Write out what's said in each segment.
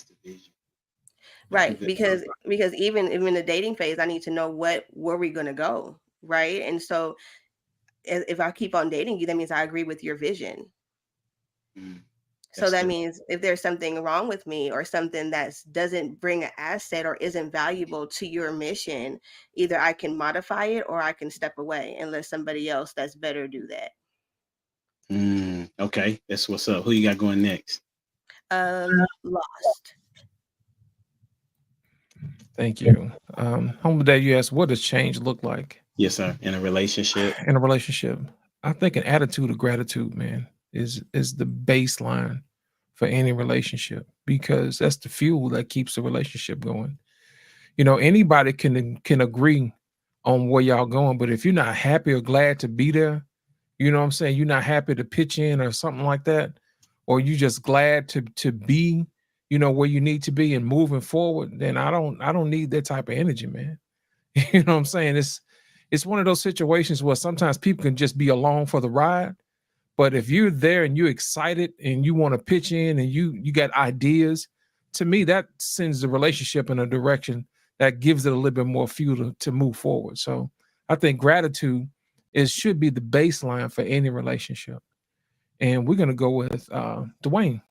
the vision. Right, because even in the dating phase, I need to know where we're gonna go, right? And so if I keep on dating you, that means I agree with your vision. Mm, So that's that good. means if there's something wrong with me or something that doesn't bring an asset or isn't valuable to your mission, either I can modify it or I can step away and let somebody else that's better do that. Okay, that's what's up. Who you got going next? Lost. Thank you. Home Dad, you asked, what does change look like Yes, sir. In a relationship. in a relationship? I think an attitude of gratitude, man, is the baseline for any relationship, because that's the fuel that keeps the relationship going. You know, anybody can agree on where y'all going, but if you're not happy or glad to be there, you know what I'm saying, you're not happy to pitch in or something like that, or you just glad to be, you know, where you need to be and moving forward, then I don't need that type of energy, man. You know what I'm saying? It's one of those situations where sometimes people can just be along for the ride, but if you're there and you're excited and you want to pitch in and you got ideas, to me that sends the relationship in a direction that gives it a little bit more fuel to move forward. So I think gratitude should be the baseline for any relationship. And we're gonna go with Dwayne.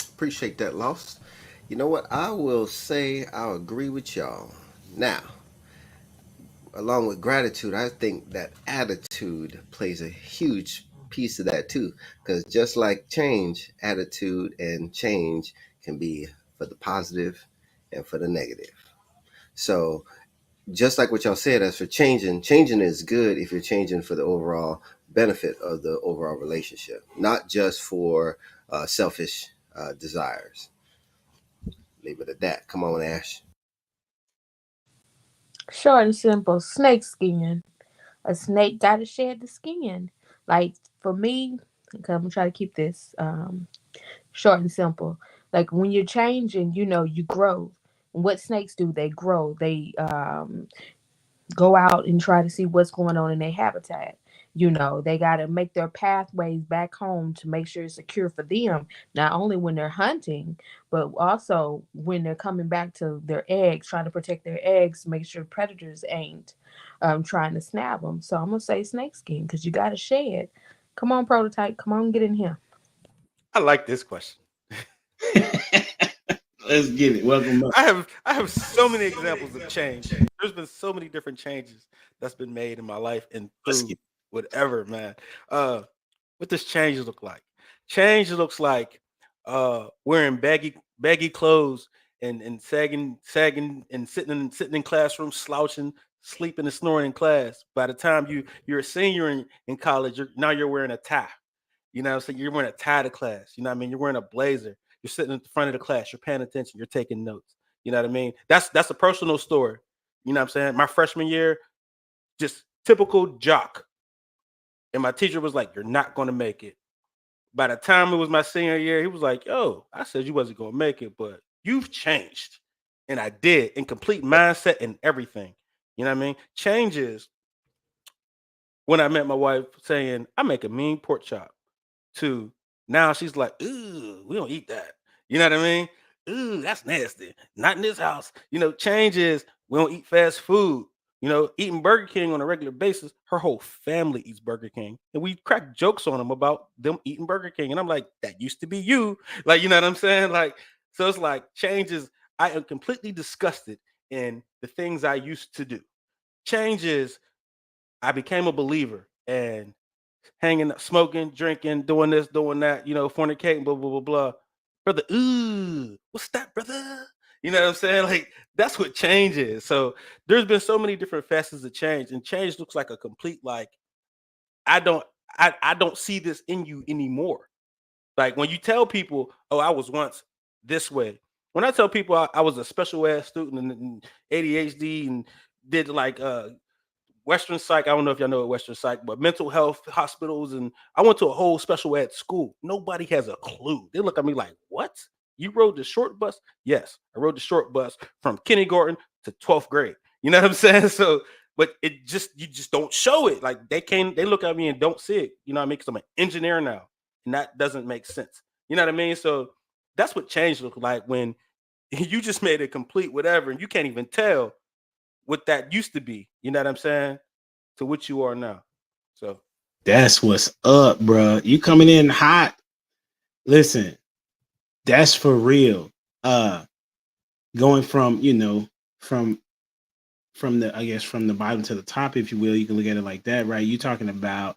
Appreciate that, Lost. You know what? I will say I'll agree with y'all. Now, along with gratitude, I think that attitude plays a huge piece of that too. Because just like change, attitude and change can be for the positive and for the negative. So, just like what y'all said, as for changing is good if you're changing for the overall benefit of the overall relationship, not just for selfish desires. Leave it at that. Come on, Ash. Short and simple, snake skin. A snake gotta shed the skin. Like for me, okay, I'm gonna try to keep this short and simple. Like when you're changing, you grow. And what snakes do? They grow. They go out and try to see what's going on in their habitat. They got to make their pathways back home to make sure it's secure for them, not only when they're hunting, but also when they're coming back to their eggs, trying to protect their eggs, make sure predators ain't trying to snag them. So I'm going to say snakeskin because you got to shed. Come on, prototype. Come on, get in here. I like this question. Let's get it. Welcome up. I have so many examples of change. There's been so many different changes that's been made in my life and Let's through get whatever, man. What does change look like? Change looks like wearing baggy clothes and sagging and sitting in classrooms, slouching, sleeping and snoring in class. By the time you're a senior in college, now you're wearing a tie. You know what I'm saying? You're wearing a tie to class. You know what I mean? You're wearing a blazer. You're sitting at the front of the class. You're paying attention. You're taking notes. You know what I mean? That's a personal story. You know what I'm saying? My freshman year, just typical jock. And my teacher was like, "You're not going to make it." By the time it was my senior year, he was like, "Yo, I said you wasn't going to make it, but you've changed." And I did, in complete mindset and everything. You know what I mean? Changes when I met my wife saying, "I make a mean pork chop," to now she's like, "Ooh, we don't eat that." You know what I mean? "Ooh, that's nasty. Not in this house." Change is we don't eat fast food. Eating Burger King on a regular basis. Her whole family eats Burger King, and we crack jokes on them about them eating Burger King. And I'm like, that used to be you. Like, you know what I'm saying? Like, so it's like changes. I am completely disgusted in the things I used to do. Changes. I became a believer and hanging, smoking, drinking, doing this, doing that, fornicating, blah, blah, blah, blah. Brother, ooh, what's that, brother? You know what I'm saying? Like, that's what change is. So there's been so many different facets of change, and change looks like a complete, like, I don't, I don't see this in you anymore. Like when you tell people, oh, I was once this way. When I tell people I was a special ed student and ADHD and did like Western Psych. I don't know if y'all know what Western Psych, but mental health hospitals. And I went to a whole special ed school. Nobody has a clue. They look at me like, what? You rode the short bus? Yes, I rode the short bus from kindergarten to 12th grade. You know what I'm saying? So, but you just don't show it. Like they look at me and don't see it. You know what I mean? Because I'm an engineer now. And that doesn't make sense. You know what I mean? So that's what change looks like when you just made it complete whatever, and you can't even tell what that used to be. You know what I'm saying? To what you are now. So That's what's up, bro. You coming in hot. Listen, that's for real. Going from, from the, I guess, from the bottom to the top, if you will, you can look at it like that, right? You're talking about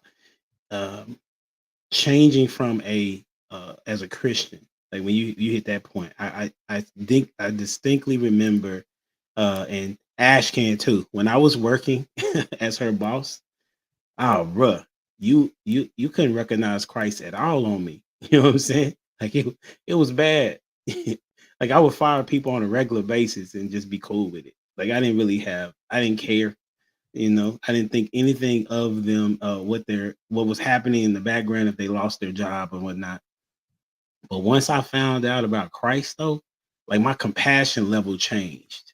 changing from as a Christian. Like when you hit that point, I think I distinctly remember, and Ash can too. When I was working as her boss, oh, bruh, you couldn't recognize Christ at all on me. You know what I'm saying? Like it was bad. Like I would fire people on a regular basis and just be cool with it. Like I didn't care. I didn't think anything of them, what was happening in the background if they lost their job or whatnot. But once I found out about Christ, though, like my compassion level changed.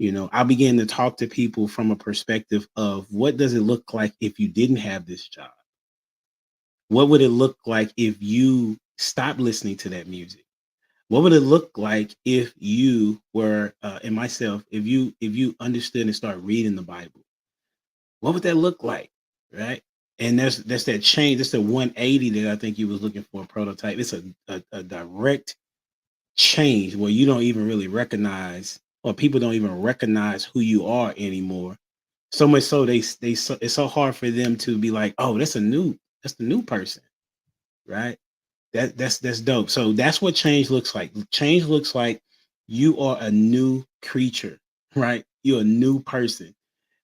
I began to talk to people from a perspective of what does it look like if you didn't have this job? What would it look like if you stopped listening to that music? What would it look like if you were, and myself, if you understood and started reading the Bible? What would that look like, right? And that's that change. That's the 180 that I think you was looking for, a prototype. It's a direct change where you don't even really recognize, or people don't even recognize who you are anymore. So much so it's so hard for them to be like, oh, that's the new person, right? That's dope. So that's what change looks like. Change looks like you are a new creature, right? You're a new person.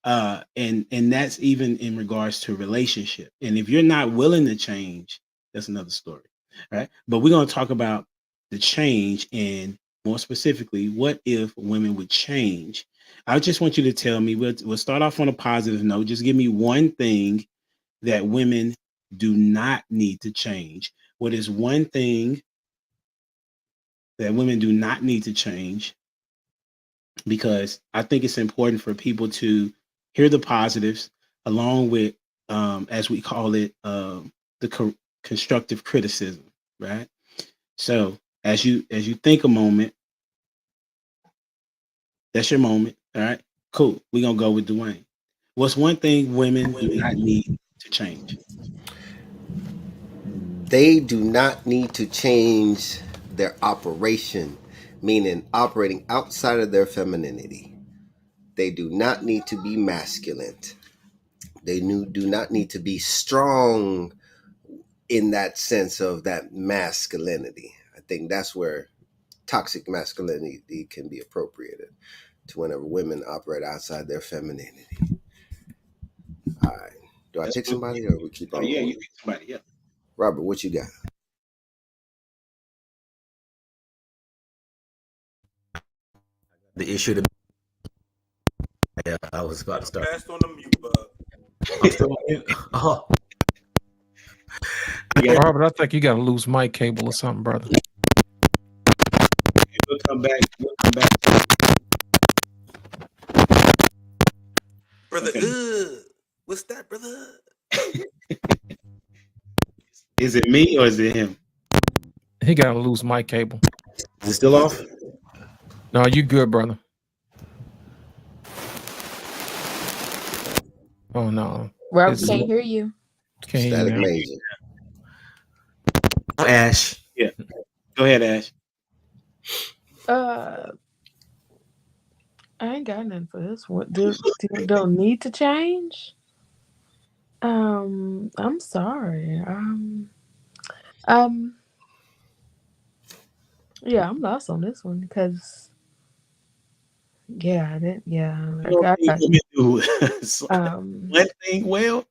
And that's even in regards to relationship. And if you're not willing to change, that's another story, right? But we're going to talk about the change, and more specifically, what if women would change? I just want you to tell me, we'll start off on a positive note. Just give me one thing that women do not need to change. What is one thing that women do not need to change? Because I think it's important for people to hear the positives along with, as we call it, the constructive criticism, right? So as you think a moment, that's your moment. All right, cool. We're gonna go with Dwayne. What's one thing women do not need to change? They do not need to change their operation, meaning operating outside of their femininity. They do not need to be masculine. They do not need to be strong in that sense of that masculinity. I think that's where toxic masculinity can be appropriated to whenever women operate outside their femininity. All right. Do I take somebody or we keep on? Yeah, you pick somebody. Yeah. Robert, what you got? The issue to yeah, I was about to start. Fast on the mute button. I'm still on mute. Oh, Robert, I think you got a loose mic cable or something, brother. We'll come back. Brother, Okay. what's that, brother? Is it me or is it him? He got a loose mic cable. is it still off? No, you good, brother. Oh no. Robert, It's- can't hear you. Can't hear Static you. major. Ash. Go ahead, Ash. I ain't got nothing for this one. Don't need to change. I'm sorry. Yeah, I'm lost on this one because I got One thing, well,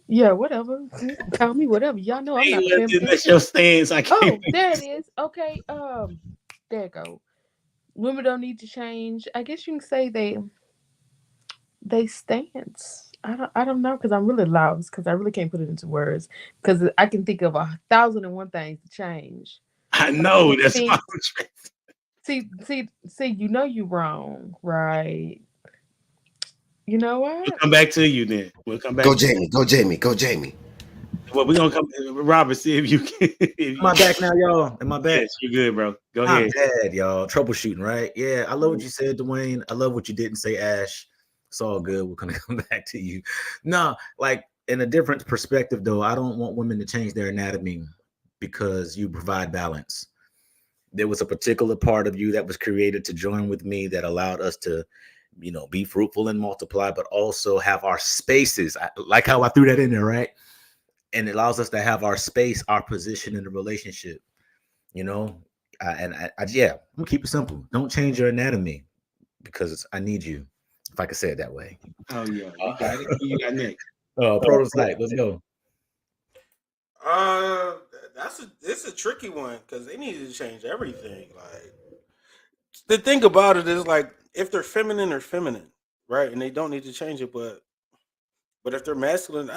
yeah, whatever. Call me whatever. Y'all know I'm not a feminist. that's your stance. I Oh, can't. there it is. Okay. There it go. Women don't need to change. I guess you can say they stance. I don't know because I'm really lost because I really can't put it into words because I can think of 1,001 things to change. I know that's See- my See, you know you wrong, right? You know what? We'll come back to you then. We'll come back. Go Jamie. Go Jamie. Go Jamie. Well, we're gonna come, Robert. See if you can. If Am I back now, y'all? Am I back? Yes, you're good, bro. Go Not ahead. bad, y'all. Troubleshooting, right? Yeah, I love what you said, Dwayne. I love what you didn't say, Ash. It's all good. We're gonna come back to you. No, like in a different perspective, though, I don't want women to change their anatomy because you provide balance. There was a particular part of you that was created to join with me that allowed us to, be fruitful and multiply, but also have our spaces. I like how I threw that in there, right? And it allows us to have our space, our position in the relationship. And yeah, I'm gonna keep it simple. Don't change your anatomy because I need you. If I could say it that way. Oh yeah, you got it. Who you got next? Prototype. Let's go. It's a tricky one because they need to change everything. Like the thing about it is, like, if they're feminine, they're feminine, right? And they don't need to change it. But if they're masculine,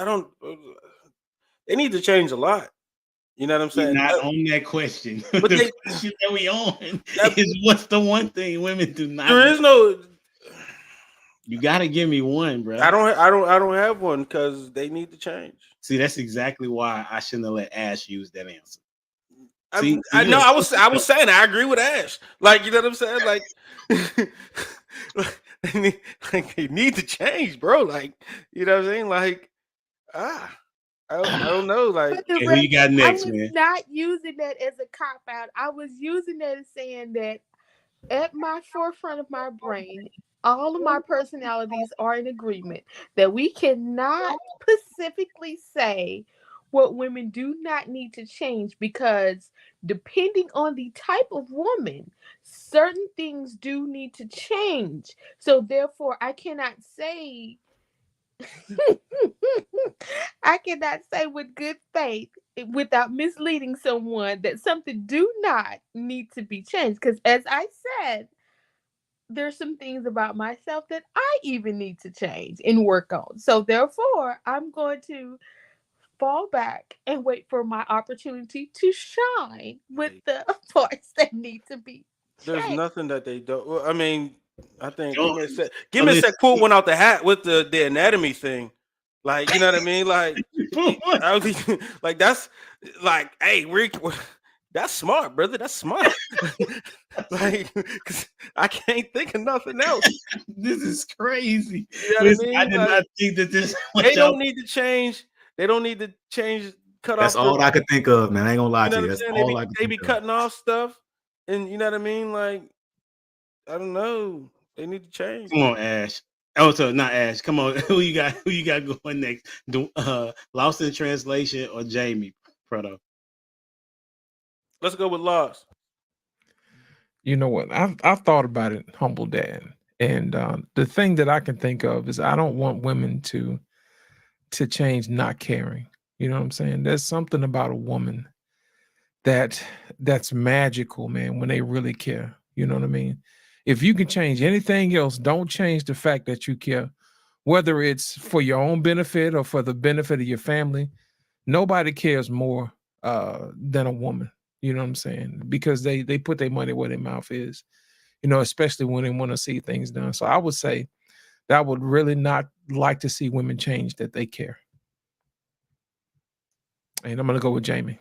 they need to change a lot. You know what I'm We're saying? not on that question. But The question that we on is what's the one thing women do not? There is no. You got to give me one, bro. I don't have one because they need to change. See, that's exactly why I shouldn't have let Ash use that answer. I know. I was saying I agree with Ash. Like, you know what I'm saying? Like, they need to change, bro. Like, you know what I'm saying? Like, I don't know. Like, okay, who you got next, I was man? not using that as a cop out. I was using that as saying that at my forefront of my brain, all of my personalities are in agreement that we cannot specifically say what women do not need to change, because depending on the type of woman, certain things do need to change. So therefore, I cannot say with good faith, without misleading someone, that something do not need to be changed. Because as I said, there's some things about myself that I even need to change and work on. So therefore, I'm going to fall back and wait for my opportunity to shine with the parts that need to be there's changed. nothing that they don't. Well, I mean, I think Don't- give me a sec. Pull one out the hat with the anatomy thing. Like, you know what I mean? Like, I was like, that's like, hey, that's smart, brother. That's smart. Like, 'cause I can't think of nothing else. This is crazy. You know what Listen, I mean? I did Like, not think that this. they don't need to change. They don't need to change. Cut That's off. all I could think of, man. I ain't gonna lie You know to you. what I'm That's saying? all I could They be think of. cutting off stuff, and you know what I mean. Like, I don't know. They need to change. Come on, Ash. Oh, so not Ash. Come on. Who you got going next? Lost in Translation or Jamie Proto? Let's go with Lost. You know what? I've thought about it, humble dad, and the thing that I can think of is I don't want women to change not caring. You know what I'm saying? There's something about a woman that's magical, man, when they really care. You know what I mean? If you can change anything else, don't change the fact that you care, whether it's for your own benefit or for the benefit of your family. Nobody cares more than a woman. You know what I'm saying? Because they put their money where their mouth is, especially when they want to see things done. So I would say that I would really not like to see women change, that they care. And I'm going to go with Jamie.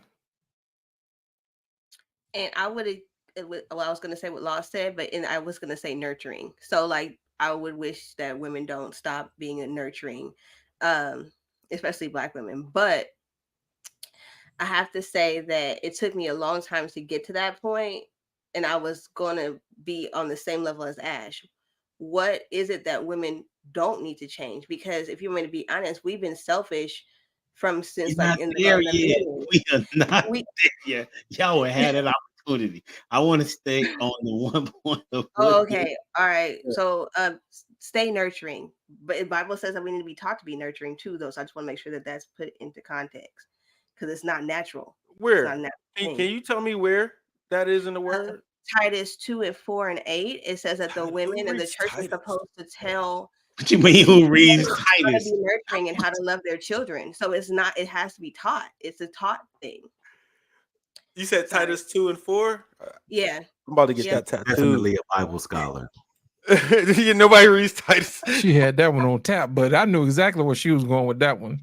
And I would, well, I was going to say what Law said, but I was going to say nurturing. So like, I would wish that women don't stop being a nurturing, especially Black women. But I have to say that it took me a long time to get to that point, and I was going to be on the same level as Ash. What is it that women don't need to change? Because if you want me to be honest, we've been selfish since like in the we are not there yet. Y'all would have that opportunity. I want to stay on the one point of. Oh, okay, all right. So stay nurturing, but the Bible says that we need to be taught to be nurturing too, though. So I just want to make sure that that's put into context, because it's not natural. Where? It's not natural. Can you tell me where that is in the word? Titus 2:4 and 8. It says that the women in the church are supposed to tell. What you mean? Who reads Titus? How to be nurturing and how to love their children. So it's not. It has to be taught. It's a taught thing. You said Titus 2 and 4. Yeah, I'm about to get that tattoo. Definitely a Bible scholar. Nobody reads Titus. She had that one on tap, but I knew exactly where she was going with that one.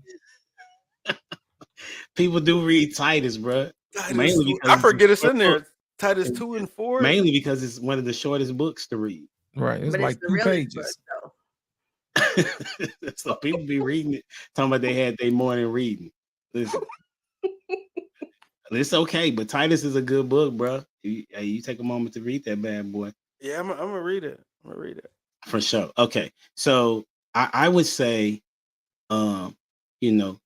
People do read Titus, bro. Titus, Mainly I because forget it's a in short book. there. Titus 2 and 4. Mainly because it's one of the shortest books to read. Right. It's But it's like the 2 realest book, pages. though. So people be reading it, talking about they had their morning reading. Listen, it's okay, but Titus is a good book, bro. You take a moment to read that bad boy. Yeah, I'm gonna read it. I'm gonna read it. For sure. Okay. So I would say, you know,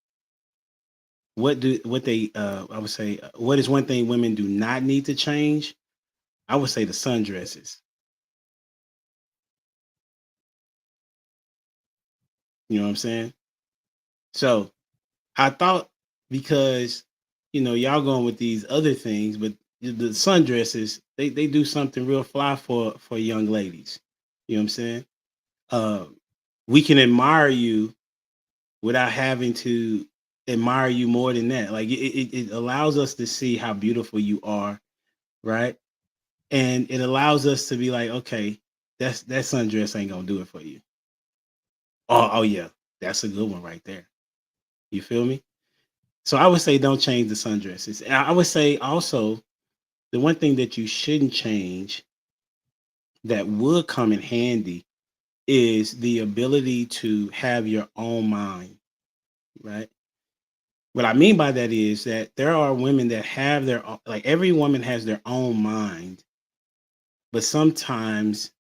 what I would say, what is one thing women do not need to change? I would say the sundresses. You know what I'm saying? So I thought, because y'all going with these other things, but the sundresses, they do something real fly for young ladies. You know what I'm saying? Uh, we can admire you without having to admire you more than that. Like it allows us to see how beautiful you are, right? And it allows us to be like, okay, that sundress ain't gonna do it for you. Oh yeah, that's a good one right there. You feel me? So I would say don't change the sundresses. And I would say also the one thing that you shouldn't change that would come in handy is the ability to have your own mind, right? What I mean by that is that there are women that have like every woman has their own mind, but sometimes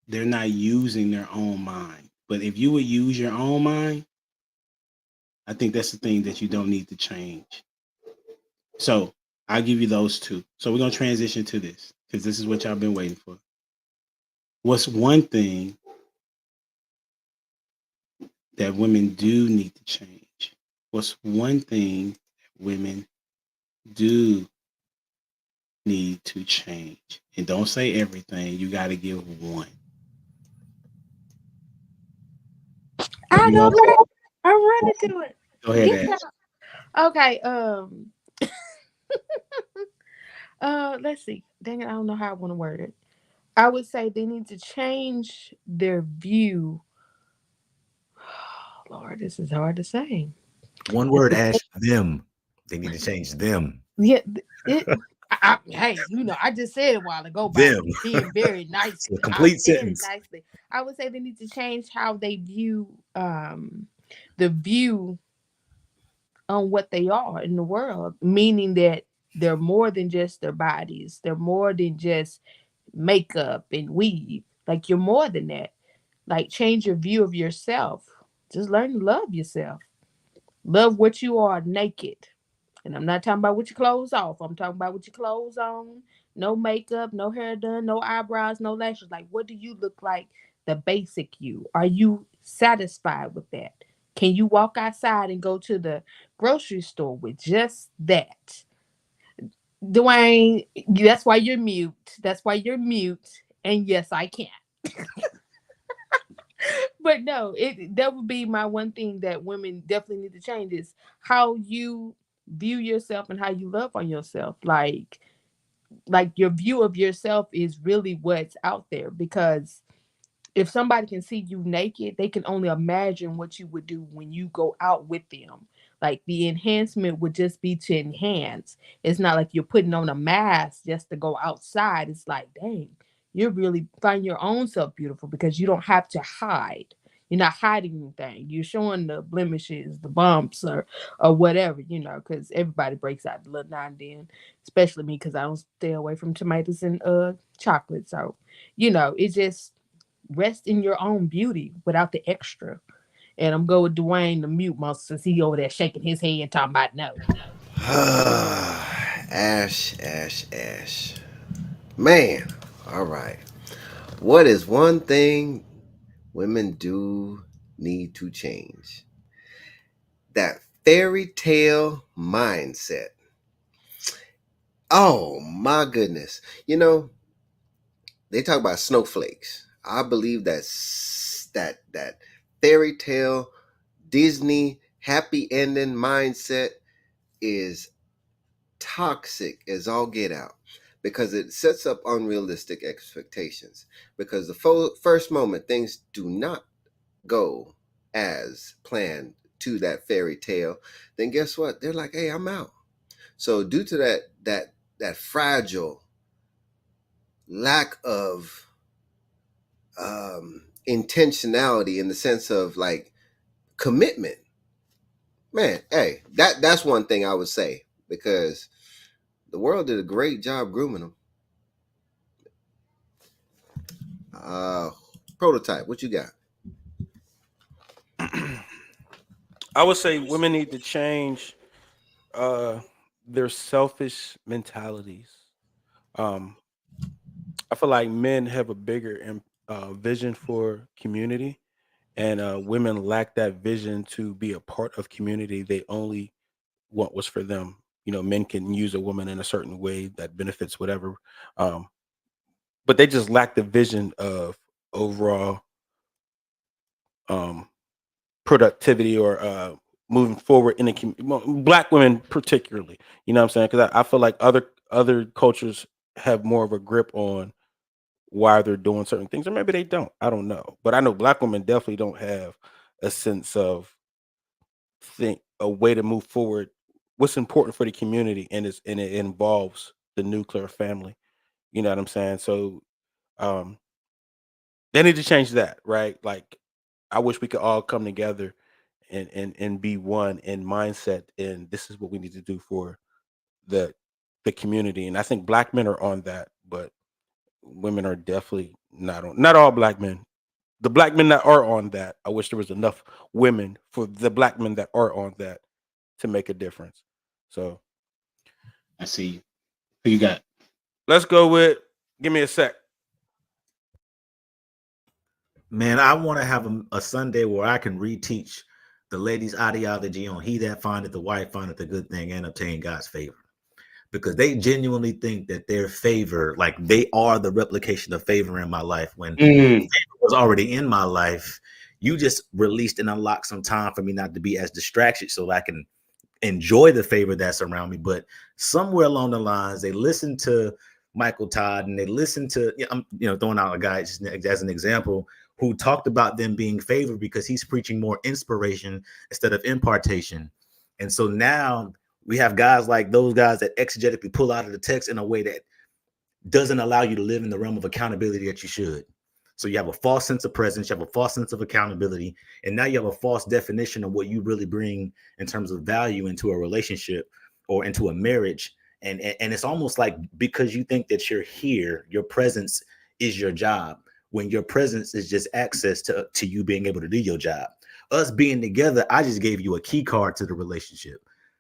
they're not using their own mind. But if you would use your own mind, I think that's the thing that you don't need to change. So I'll give you those two. So we're going to transition to this because this is what y'all been waiting for. What's one thing that women do need to change? What's one thing that women do need to change? And don't say everything. You got to give one. I You don't know, know. I'm running to it. go ahead, Get Ash. Okay. Let's see. Dang it, I don't know how I want to word it. I would say they need to change their view. Lord, this is hard to say. One word, Ash. Them. They need to change them. Yeah, hey, I just said it a while ago by Them. being very nice. It's a I complete said it sentence. nicely. I would say they need to change how they view the view on what they are in the world, meaning that they're more than just their bodies. They're more than just makeup and weave. Like you're more than that. Like change your view of yourself. Just learn to love yourself. Love what you are naked. And I'm not talking about with your clothes off. I'm talking about with your clothes on. No makeup, no hair done, no eyebrows, no lashes. Like, what do you look like? The basic you. Are you satisfied with that? Can you walk outside and go to the grocery store with just that? Dwayne, that's why you're mute. That's why you're mute. And yes, I can. But no, that would be my one thing that women definitely need to change is how you view yourself and how you love on yourself. Like your view of yourself is really what's out there, because if somebody can see you naked, they can only imagine what you would do when you go out with them. Like the enhancement would just be to enhance. It's not like you're putting on a mask just to go outside. It's like, dang, you really find your own self beautiful because you don't have to hide. You're not hiding anything. You're showing the blemishes, the bumps, or whatever, because everybody breaks out a little now and then, especially me because I don't stay away from tomatoes and chocolate. So, it just rest in your own beauty without the extra. And I'm going with Dwayne the mute monster since he over there shaking his head talking about no. Ash. Man, all right. What is one thing women do need to change? That fairy tale mindset. Oh my goodness. They talk about snowflakes. I believe that fairy tale Disney happy ending mindset is toxic as all get out, because it sets up unrealistic expectations. Because the first moment things do not go as planned to that fairy tale, then guess what? They're like, hey, I'm out. So due to that fragile lack of intentionality in the sense of like commitment, man, hey, that's one thing I would say, because the world did a great job grooming them. Prototype, what you got? I would say women need to change their selfish mentalities. Um, I feel like men have a bigger vision for community, and women lack that vision to be a part of community. They only want what's for them. You know, men can use a woman in a certain way that benefits whatever, um, but they just lack the vision of overall um, productivity or moving forward in the Black women particularly. You know what I'm saying? Because I feel like other cultures have more of a grip on why they're doing certain things, or maybe they don't. I don't know, but I know Black women definitely don't have a sense of a way to move forward. What's important for the community, and it involves the nuclear family. You know what I'm saying? So um, they need to change that, right? Like, I wish we could all come together and be one in mindset, and this is what we need to do for the the community. And I think Black men are on that, but women are definitely not on. Not all Black men. The Black men that are on that, I wish there was enough women for the Black men that are on that to make a difference. So I see you. Who you got? let's go with. Give me a sec. Man, I want to have a Sunday where I can reteach the ladies' ideology on he that findeth the wife findeth a good thing and obtain God's favor. Because they genuinely think that their favor, like they are the replication of favor in my life. When favor was already in my life, you just released and unlocked some time for me not to be as distracted so that I can enjoy the favor that's around me. But somewhere along the lines, they listen to Michael Todd and they listen to, I'm throwing out a guy just as an example who talked about them being favored because he's preaching more inspiration instead of impartation. And so now we have guys like those guys that exegetically pull out of the text in a way that doesn't allow you to live in the realm of accountability that you should. So you have a false sense of presence, you have a false sense of accountability, and now you have a false definition of what you really bring in terms of value into a relationship or into a marriage. And it's almost like because you think that you're here, your presence is your job, when your presence is just access to you being able to do your job. Us being together, I just gave you a key card to the relationship.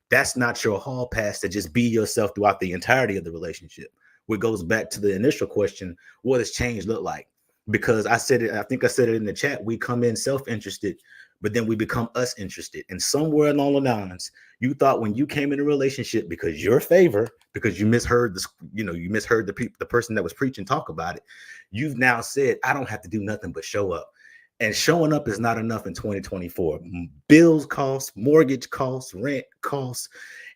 That's not your hall pass to just be yourself throughout the entirety of the relationship. Which goes back to the initial question, what does change look like? Because I think I said it in the chat, we come in self-interested, but then we become us interested. And somewhere along the lines, you thought when you came in a relationship because your favor, because you misheard the person that was preaching talk about it, you've now said, I don't have to do nothing but show up. And showing up is not enough in 2024. Bills cost, mortgage costs, rent costs.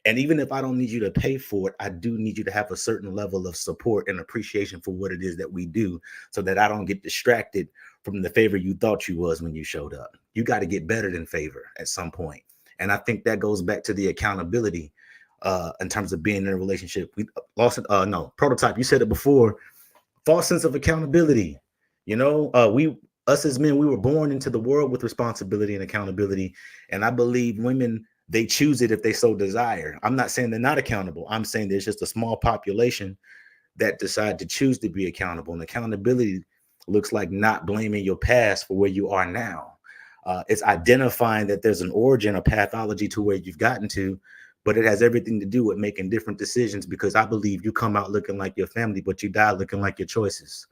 And even if I don't need you to pay for it, I do need you to have a certain level of support and appreciation for what it is that we do so that I don't get distracted from the favor you thought you was when you showed up. You got to get better than favor at some point. And I think that goes back to the accountability in terms of being in a relationship. We lost Prototype, you said it before, false sense of accountability. Us as men, we were born into the world with responsibility and accountability. And I believe women, they choose it if they so desire. I'm not saying they're not accountable. I'm saying there's just a small population that decide to choose to be accountable. And accountability looks like not blaming your past for where you are now. It's identifying that there's an origin, a pathology to where you've gotten to, but it has everything to do with making different decisions, because I believe you come out looking like your family, but you die looking like your choices.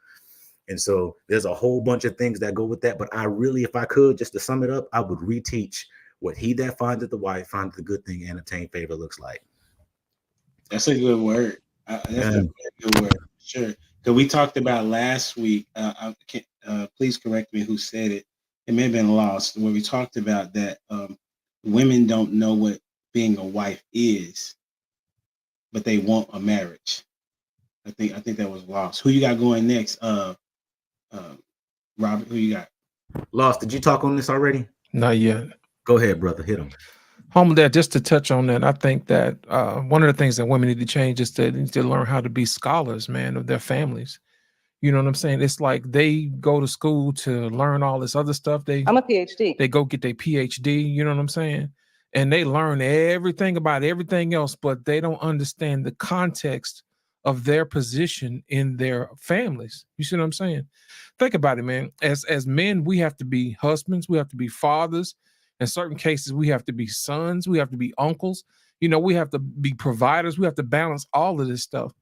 And so there's a whole bunch of things that go with that. But I really, if I could, just to sum it up, I would reteach what he that findeth the wife findeth the good thing and obtain favor looks like. That's a good word. That's a very good word. Sure. Because we talked about last week, please correct me who said it. It may have been Lost, where we talked about that women don't know what being a wife is, but they want a marriage. I think that was Lost. Who you got going next? Robert, who you got? Lost, did you talk on this already? Not yet. Go ahead, brother. Hit him. Home Dad, just to touch on that, I think that one of the things that women need to change is they need to learn how to be scholars, man, of their families. You know what I'm saying? It's like they go to school to learn all this other stuff. I'm a PhD. They go get their PhD, you know what I'm saying? And they learn everything about everything else, but they don't understand the context of their position in their families. You see what I'm saying? Think about it, man. As men, we have to be husbands, we have to be fathers. In certain cases, we have to be sons, we have to be uncles. You know, we have to be providers. We have to balance all of this stuff.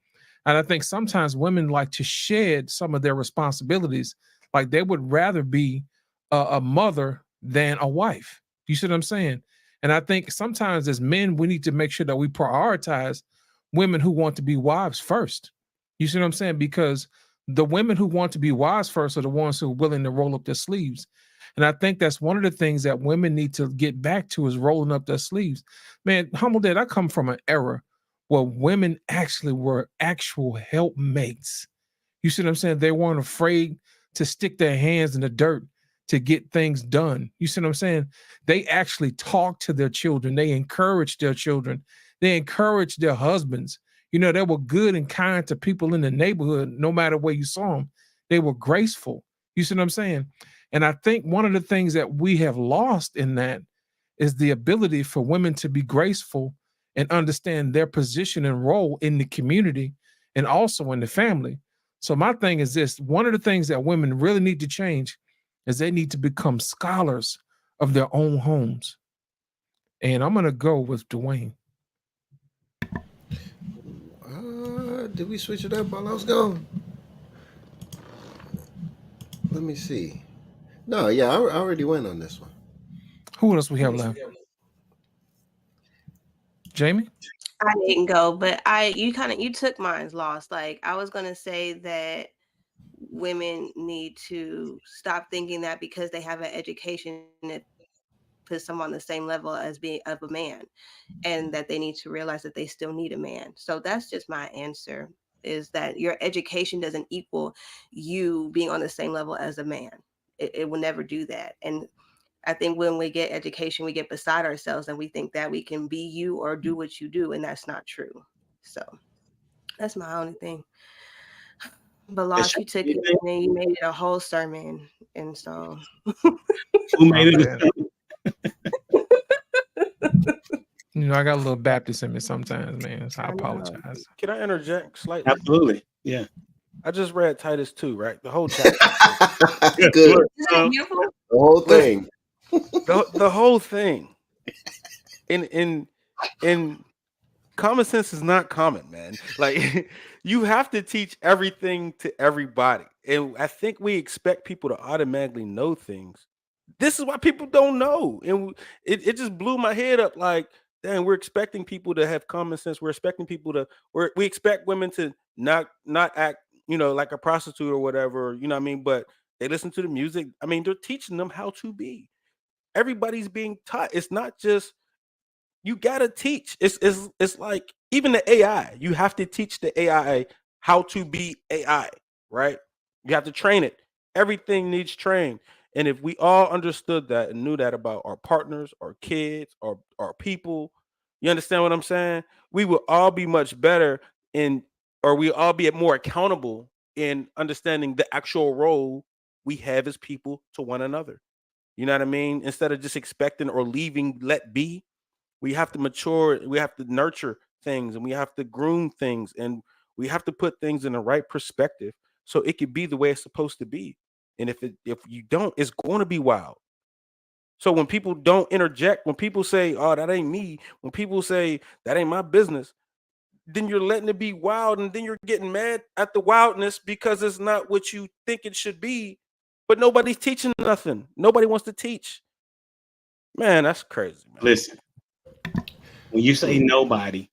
And I think sometimes women like to shed some of their responsibilities. Like they would rather be a mother than a wife. You see what I'm saying? And I think sometimes as men, we need to make sure that we prioritize women who want to be wives first. You see what I'm saying? Because the women who want to be wives first are the ones who are willing to roll up their sleeves. And I think that's one of the things that women need to get back to is rolling up their sleeves. Man, Humble Dad, I come from an era where women actually were actual helpmates. You see what I'm saying? They weren't afraid to stick their hands in the dirt to get things done. You see what I'm saying? They actually talked to their children. They encouraged their children. They encouraged their husbands. You know, they were good and kind to people in the neighborhood, no matter where you saw them. They were graceful. You see what I'm saying? And I think one of the things that we have lost in that is the ability for women to be graceful and understand their position and role in the community and also in the family. So my thing is this, one of the things that women really need to change is they need to become scholars of their own homes. And I'm going to go with Dwayne. Did we switch it up while I was gone? Let me see. No, yeah, I already went on this one. Who else we have left? Jamie? I didn't go, but you took mine's lost. Like I was gonna say that women need to stop thinking that because they have an education that puts them on the same level as being of a man, and that they need to realize that they still need a man. So that's just my answer, is that your education doesn't equal you being on the same level as a man. It will never do that. And I think when we get education, we get beside ourselves and we think that we can be you or do what you do, and that's not true. So that's my only thing. But Lost, you took it and then you made it a whole sermon. And so Who made it a sermon? You know, I got a little Baptist in me sometimes, man. So I apologize. Can I interject slightly? Absolutely. Yeah. I just read Titus 2, right? The whole chapter. Good. Isn't that beautiful? The whole thing. the whole thing. In common sense is not common, man. Like you have to teach everything to everybody. And I think we expect people to automatically know things. This is why people don't know. And it just blew my head up. Like, dang, we're expecting people to have common sense. We're expecting people to, we expect women to not act, you know, like a prostitute or whatever, you know what I mean? But they listen to the music. I mean, they're teaching them how to be. Everybody's being taught. It's not just, you gotta teach. It's like even the AI, you have to teach the AI how to be AI, right? You have to train it. Everything needs trained. And if we all understood that and knew that about our partners, our kids, our people, you understand what I'm saying? We would all be much better or we all be more accountable in understanding the actual role we have as people to one another. You know what I mean? Instead of just expecting or leaving, let be, we have to mature, we have to nurture things, and we have to groom things, and we have to put things in the right perspective so it could be the way it's supposed to be. And if you don't, it's going to be wild. So when people don't interject, when people say, "Oh, that ain't me," when people say that ain't my business, then you're letting it be wild, and then you're getting mad at the wildness because it's not what you think it should be. But nobody's teaching nothing. Nobody wants to teach. Man, that's crazy, man. Listen, when you say nobody,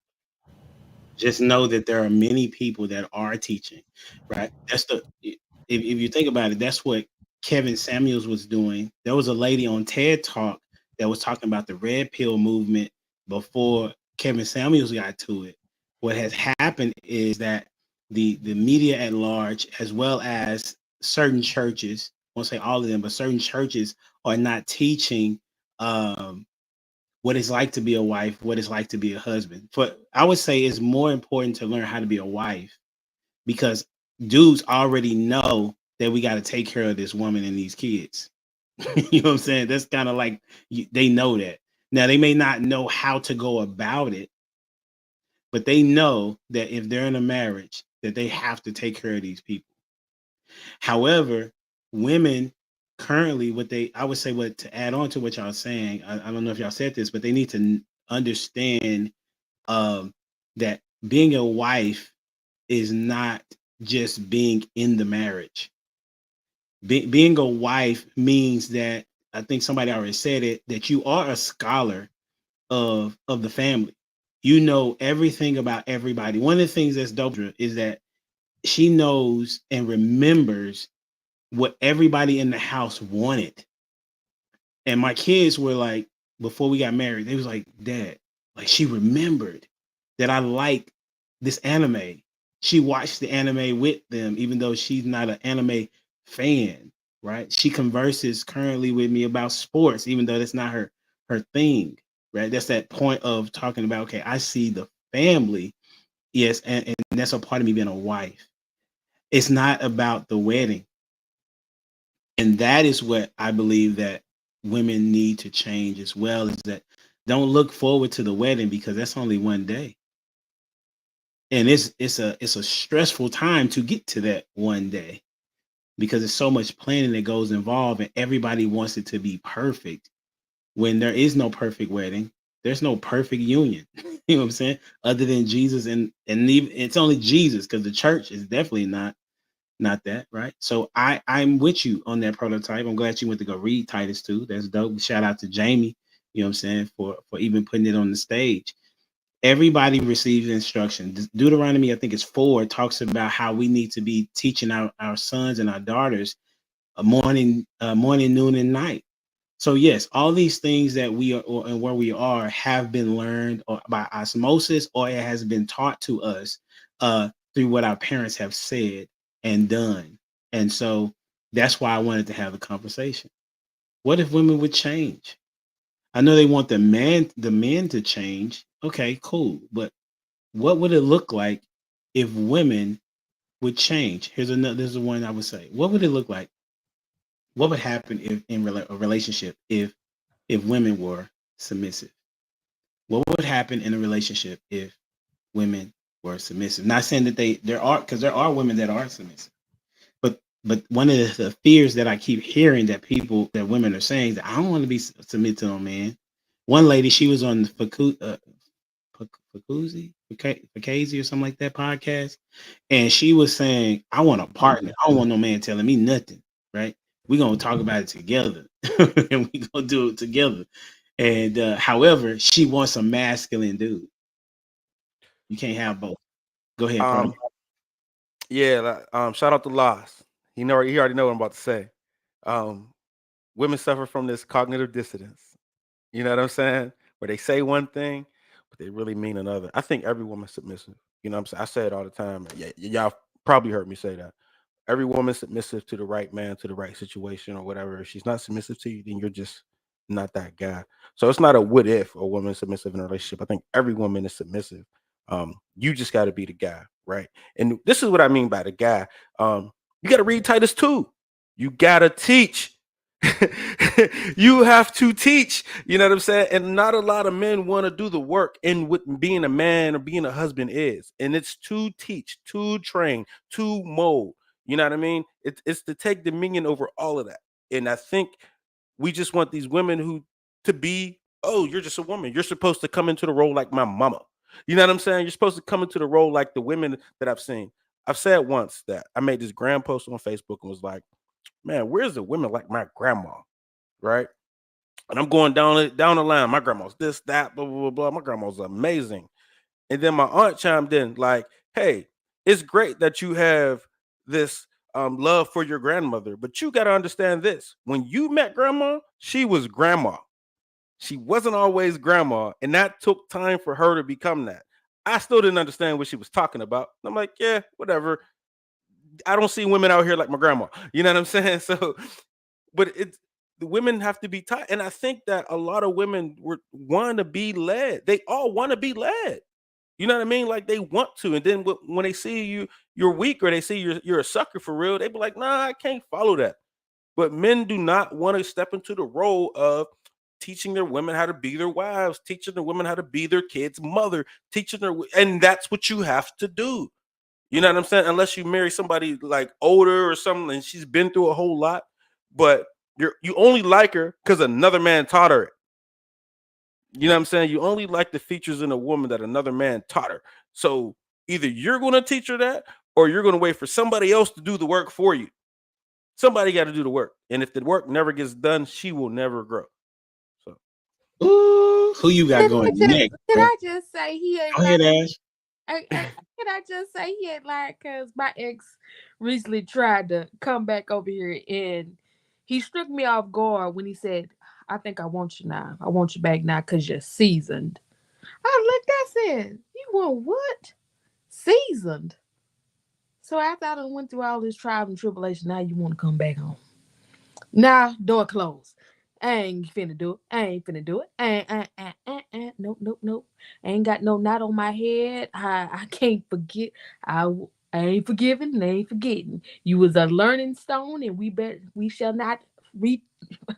just know that there are many people that are teaching, right? That's if you think about it, that's what Kevin Samuels was doing. There was a lady on TED Talk that was talking about the red pill movement before Kevin Samuels got to it. What has happened is that the media at large, as well as certain churches, I won't say all of them, but certain churches are not teaching what it's like to be a wife, what it's like to be a husband. But I would say it's more important to learn how to be a wife, because dudes already know that we got to take care of this woman and these kids. You know what I'm saying? That's kind of like they know that. Now they may not know how to go about it, but they know that if they're in a marriage, that they have to take care of these people. However, women currently, I would say, what to add on to what y'all saying, I don't know if y'all said this, but they need to understand that being a wife is not just being in the marriage. Being a wife means that, I think somebody already said it, that you are a scholar of the family. You know everything about everybody. One of the things that's dope is that she knows and remembers what everybody in the house wanted. And my kids were like, before we got married, they was like, Dad, like, she remembered that I liked this anime. She watched the anime with them, even though she's not an anime fan, right? She converses currently with me about sports, even though that's not her thing, right? That's that point of talking about, okay, I see the family. Yes, and that's a part of me being a wife. It's not about the wedding. And that is what I believe that women need to change as well, is that don't look forward to the wedding, because that's only one day. And it's a stressful time to get to that one day, because there's so much planning that goes involved, and everybody wants it to be perfect. When there is no perfect wedding, there's no perfect union. You know what I'm saying? Other than Jesus, and even, it's only Jesus, because the church is definitely not that, right? So I'm with you on that prototype. I'm glad you went to go read Titus 2. That's dope. Shout out to Jamie, you know what I'm saying, for even putting it on the stage. Everybody receives instruction. Deuteronomy, I think it's 4, talks about how we need to be teaching our sons and our daughters morning, noon, and night. So yes, all these things that we are, and where we are, have been learned by osmosis, or it has been taught to us through what our parents have said and done. And so that's why I wanted to have the conversation. What if women would change? I know they want the men to change. Okay, cool. But what would it look like if women would change? This is one I would say. What would it look like? What would happen if in a relationship if women were submissive? What would happen in a relationship if women were submissive? Not saying that there are women that are submissive, but one of the fears that I keep hearing that women are saying, that I don't want to be submitted to no man. One lady, she was on the Fukazi or something like that podcast, and she was saying, I want a partner. I don't want no man telling me nothing, right? We're gonna talk about it together, and we're gonna do it together. And however, she wants a masculine dude. You can't have both. Go ahead, Carter. Yeah, shout out to Loss. He already know what I'm about to say. Women suffer from this cognitive dissonance. You know what I'm saying? Where they say one thing, but they really mean another. I think every woman's submissive. You know what I'm saying? I say it all the time. Yeah, y'all probably heard me say that. Every woman's submissive to the right man, to the right situation, or whatever. If she's not submissive to you, then you're just not that guy. So it's not a what if a woman's submissive in a relationship. I think every woman is submissive. You just got to be the guy, right? And this is what I mean by the guy. You got to read Titus 2. You got to teach. You have to teach. You know what I'm saying? And not a lot of men want to do the work in what being a man or being a husband is. And it's to teach, to train, to mold. You know what I mean? It's to take dominion over all of that. And I think we just want these women to be, oh, you're just a woman. You're supposed to come into the role like my mama. You know what I'm saying? You're supposed to come into the role like the women that I've seen. I've said once that I made this grand post on Facebook and was like, man, where's the women like my grandma? Right? And I'm going down the line. My grandma's this, that, blah, blah, blah, blah. My grandma's amazing. And then my aunt chimed in like, hey, it's great that you have this love for your grandmother, but you got to understand this. When you met grandma, she was grandma. She wasn't always grandma, and that took time for her to become that. I still didn't understand what she was talking about. I'm like, yeah, whatever. I don't see women out here like my grandma. You know what I'm saying? So, but the women have to be taught. And I think that a lot of women want to be led. They all want to be led. You know what I mean? Like they want to. And then when they see you're weak, or they see you're a sucker for real, they be like, nah, I can't follow that. But men do not want to step into the role of teaching their women how to be their wives, teaching their women how to be their kids' mother, and that's what you have to do. You know what I'm saying? Unless you marry somebody like older or something, and she's been through a whole lot, but you only like her because another man taught her it. You know what I'm saying? You only like the features in a woman that another man taught her. So either you're going to teach her that, or you're going to wait for somebody else to do the work for you. Somebody got to do the work. And if the work never gets done, she will never grow. So, Ooh, who you got going next? Can I just say he ain't Go ahead, lying? Ash. Can I just say he ain't lying? Because my ex recently tried to come back over here, and he struck me off guard when he said, I think I want you now. I want you back now because you're seasoned. I looked, I said, you want what? Seasoned. So after I done went through all this trial and tribulation, now you want to come back home. Nah, door closed. I ain't finna do it. I ain't finna do it. Nope. I ain't got no knot on my head. I can't forget. I ain't forgiving and I ain't forgetting. You was a learning stone, and we shall not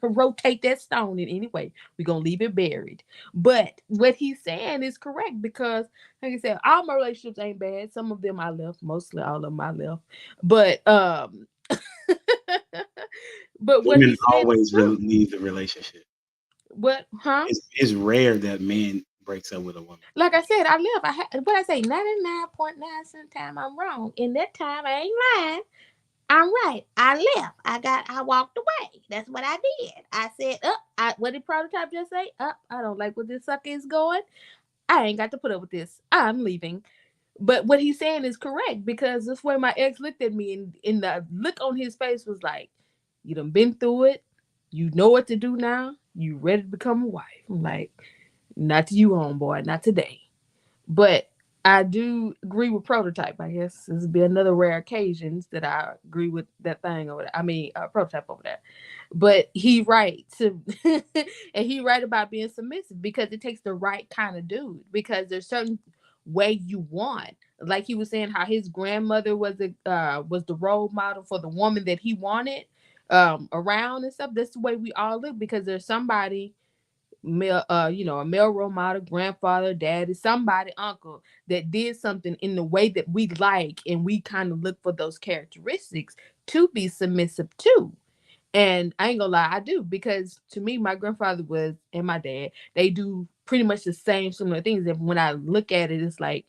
rotate that stone in any way. We're gonna leave it buried. But what he's saying is correct, because like I said, all my relationships ain't bad. Some of them I left, mostly all of them I left. But but what Women he's saying always is true. leave the relationship. What, huh? It's rare that man breaks up with a woman. Like I said, I left. What I say, 99.9% of the time I'm wrong. In that time, I ain't lying. I'm right. I left. I walked away. That's what I did. I said, what did Prototype just say? I don't like where this sucker is going. I ain't got to put up with this. I'm leaving. But what he's saying is correct, because this way my ex looked at me, and the look on his face was like, you done been through it. You know what to do now. You ready to become a wife. I'm like, not to you, homeboy, not today. But I do agree with Prototype. I guess this will be another rare occasions that I agree with that thing over there. I mean, Prototype over there. But he right to, and he right about being submissive, because it takes the right kind of dude. Because there's certain way you want. Like he was saying, how his grandmother was the role model for the woman that he wanted around and stuff. That's the way we all look, because there's somebody male, a male role model, grandfather, daddy, somebody, uncle, that did something in the way that we like, and we kind of look for those characteristics to be submissive to. And I ain't gonna lie, I do, because to me, my grandfather was, and my dad, they do pretty much the same similar things. And when I look at it, it's like,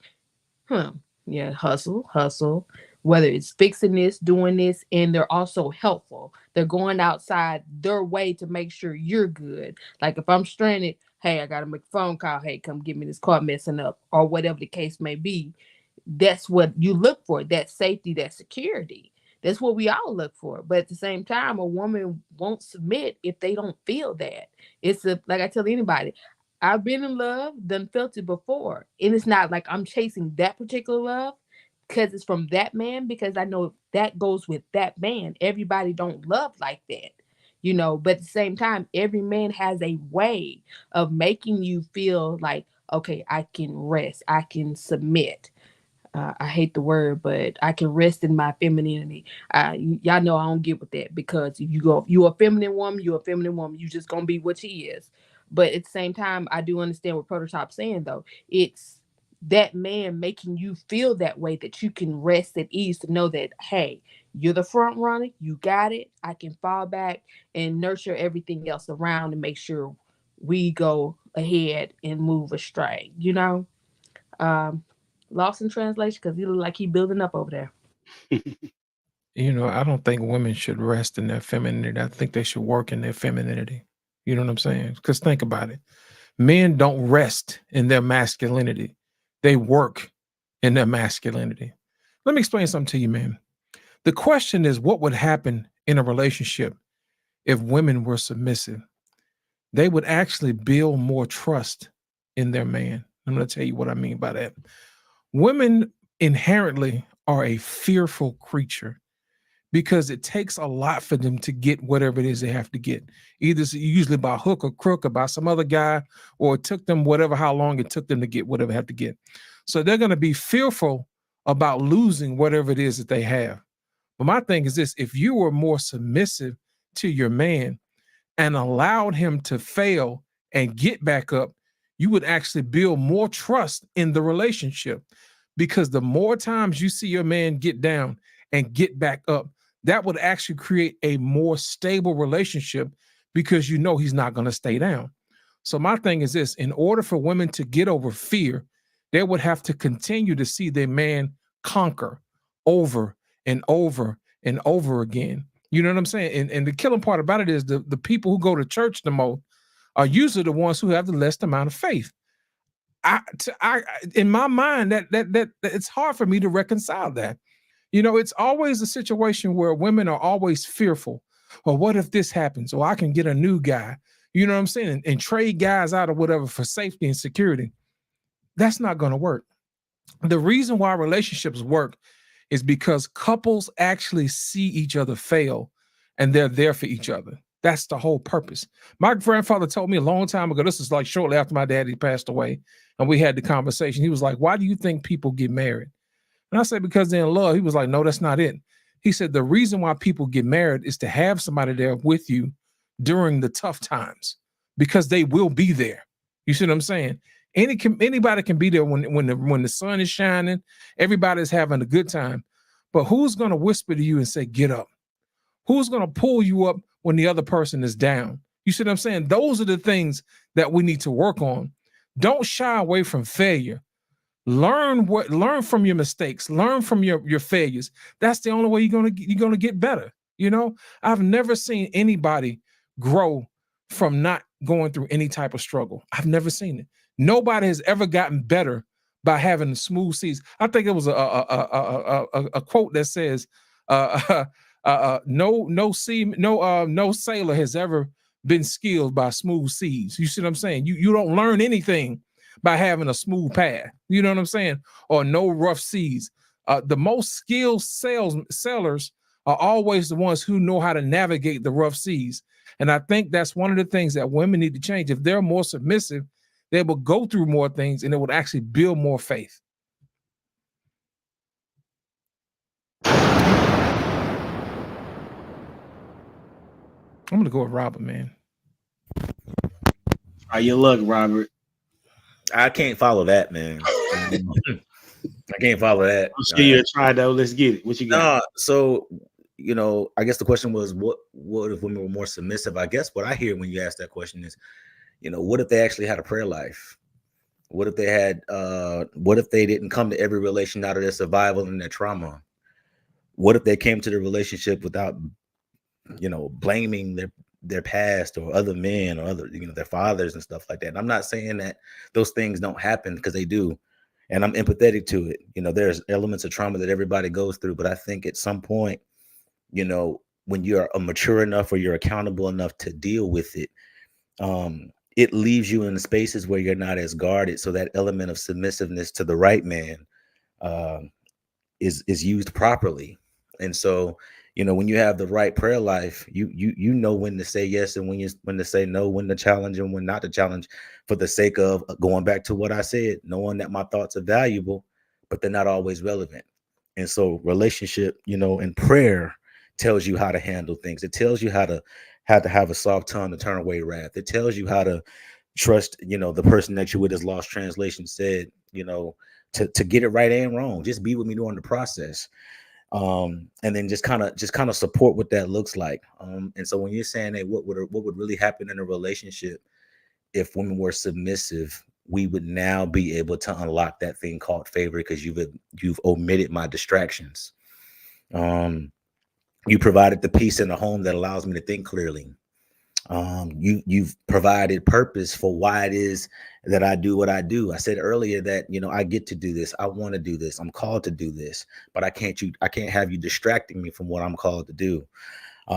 yeah, hustle, whether it's fixing this, doing this, and they're also helpful. They're going outside their way to make sure you're good. Like if I'm stranded, hey, I gotta make a phone call. Hey, come get me, this car messing up, or whatever the case may be. That's what you look for, that safety, that security. That's what we all look for. But at the same time, a woman won't submit if they don't feel that. Like I tell anybody, I've been in love, done felt it before. And it's not like I'm chasing that particular love because it's from that man, because I know that goes with that man. Everybody don't love like that. But at the same time, every man has a way of making you feel like, okay, I can rest, I can submit. I hate the word, but I can rest in my femininity. Y'all know I don't get with that, because if you're a feminine woman, you're a feminine woman. You just gonna be what she is. But at the same time, I do understand what Prototype's saying, though. It's that man making you feel that way, that you can rest at ease to know that, hey, you're the front runner. You got it. I can fall back and nurture everything else around and make sure we go ahead and move astray. Lost in translation, because he look like he building up over there. I don't think women should rest in their femininity. I think they should work in their femininity. You know what I'm saying? Because think about it. Men don't rest in their masculinity. They work in their masculinity. Let me explain something to you, man. The question is, what would happen in a relationship if women were submissive? They would actually build more trust in their man. I'm going to tell you what I mean by that. Women inherently are a fearful creature. because it takes a lot for them to get whatever it is they have to get. Either it's usually by hook or crook or by some other guy, or it took them whatever, how long it took them to get whatever they have to get. So they're going to be fearful about losing whatever it is that they have. But my thing is this: if you were more submissive to your man and allowed him to fail and get back up, you would actually build more trust in the relationship, because the more times you see your man get down and get back up, that would actually create a more stable relationship, because you know he's not going to stay down. So my thing is this: in order for women to get over fear, they would have to continue to see their man conquer over and over and over again. You know what I'm saying? And the killing part about it is the people who go to church the most are usually the ones who have the least amount of faith. In my mind, that it's hard for me to reconcile that. You know, it's always a situation where women are always fearful. Or what if this happens? Or I can get a new guy. You know what I'm saying? And trade guys out or whatever for safety and security. That's not going to work. The reason why relationships work is because couples actually see each other fail and they're there for each other. That's the whole purpose. My grandfather told me a long time ago, this is like shortly after my daddy passed away, and we had the conversation. He was like, why do you think people get married? And I said, because they're in love. He was like, no, that's not it. He said, the reason why people get married is to have somebody there with you during the tough times, because they will be there. You see what I'm saying? Anybody can be there when the sun is shining. Everybody's having a good time. But who's going to whisper to you and say, get up? Who's going to pull you up when the other person is down? You see what I'm saying? Those are the things that we need to work on. Don't shy away from failure. Learn from your mistakes. Learn from your failures. That's the only way you're gonna get better. You know, I've never seen anybody grow from not going through any type of struggle. I've never seen it. Nobody has ever gotten better by having smooth seas. I think it was a quote that says, no sailor has ever been skilled by smooth seas. You see what I'm saying? You don't learn anything by having a smooth path. You know what I'm saying? Or no rough seas. The most skilled sailors are always the ones who know how to navigate the rough seas. And I think that's one of the things that women need to change. If they're more submissive, they will go through more things and it would actually build more faith. I'm going to go with Robert, man. Try your luck, Robert. I can't follow that, man. I can't follow that. I'm sure you'll try though. Let's get it. What you got? So, you know, I guess the question was, what if women were more submissive? I guess what I hear when you ask that question is, you know, what if they actually had a prayer life? What if they had, what if they didn't come to every relation out of their survival and their trauma? What if they came to the relationship without, you know, blaming their past or other men or other, you know, their fathers and stuff like that? And I'm not saying that those things don't happen, because they do. And I'm empathetic to it. You know, there's elements of trauma that everybody goes through, but I think at some point, you know, when you're mature enough or you're accountable enough to deal with it, it leaves you in spaces where you're not as guarded. So that element of submissiveness to the right man is used properly. And so, you know, when you have the right prayer life, you know when to say yes and when to say no, when to challenge and when not to challenge, for the sake of going back to what I said, knowing that my thoughts are valuable, but they're not always relevant. And so relationship, you know, and prayer tells you how to handle things. It tells you how to have a soft tongue to turn away wrath. It tells you how to trust, you know, the person that you're with, as Lost Translation said, you know, to get it right and wrong. Just be with me during the process. And then just kind of support what that looks like. And so when you're saying, hey, what would really happen in a relationship if women were submissive, we would now be able to unlock that thing called favor, because you've omitted my distractions. You provided the peace in the home that allows me to think clearly. You've provided purpose for why it is that I do what I do. I said earlier that, you know, I get to do this. I want to do this. I'm called to do this, but I can't have you distracting me from what I'm called to do.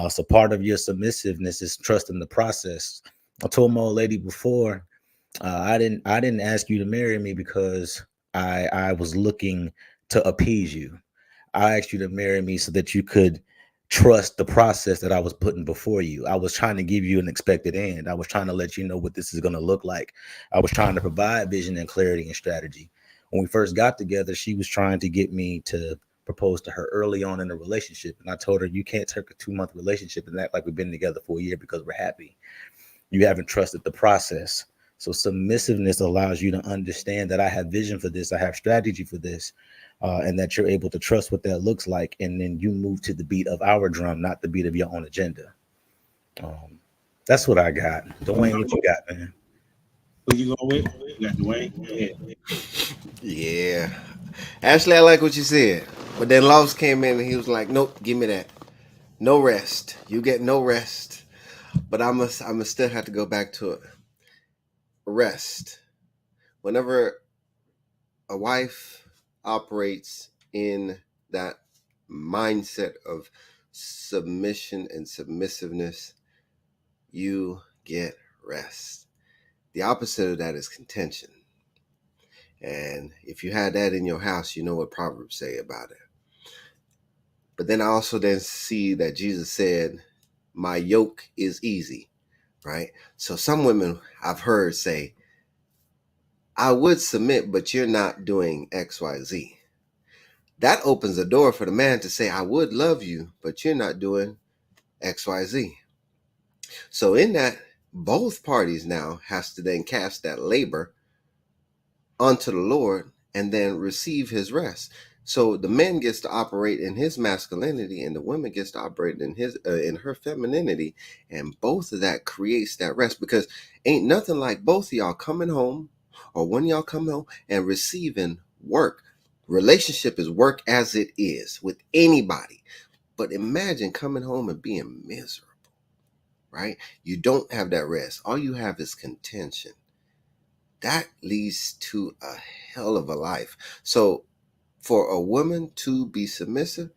So part of your submissiveness is trusting the process. I told my old lady before, I didn't ask you to marry me because I was looking to appease you. I asked you to marry me so that you could trust the process that I was putting before you. I was trying to give you an expected end. I was trying to let you know what this is going to look like. I was trying to provide vision and clarity and strategy. When we first got together, she was trying to get me to propose to her early on in the relationship. And I told her, you can't take a 2-month relationship and act like we've been together for a year because we're happy. You haven't trusted the process. So submissiveness allows you to understand that I have vision for this, I have strategy for this, and that you're able to trust what that looks like. And then you move to the beat of our drum, not the beat of your own agenda. That's what I got. Dwayne, what you got, man? Who you going with? You got Dwayne? Go ahead. Yeah. Ashley, I like what you said. But then Loss came in and he was like, nope, give me that. No rest. You get no rest. But I'm still have to go back to it. Rest. Whenever a wife operates in that mindset of submission and submissiveness, you get rest. The opposite of that is contention. And if you had that in your house, you know what Proverbs say about it. But then I also then see that Jesus said, my yoke is easy, right? So some women I've heard say, I would submit, but you're not doing X, Y, Z. That opens the door for the man to say, I would love you, but you're not doing X, Y, Z. So in that, both parties now has to then cast that labor unto the Lord and then receive his rest. So the man gets to operate in his masculinity and the woman gets to operate in his in her femininity, and both of that creates that rest, because ain't nothing like both of y'all coming home or one of y'all coming home and receiving work. Relationship is work as it is with anybody. But imagine coming home and being miserable, right? You don't have that rest. All you have is contention. That leads to a hell of a life. So for a woman to be submissive,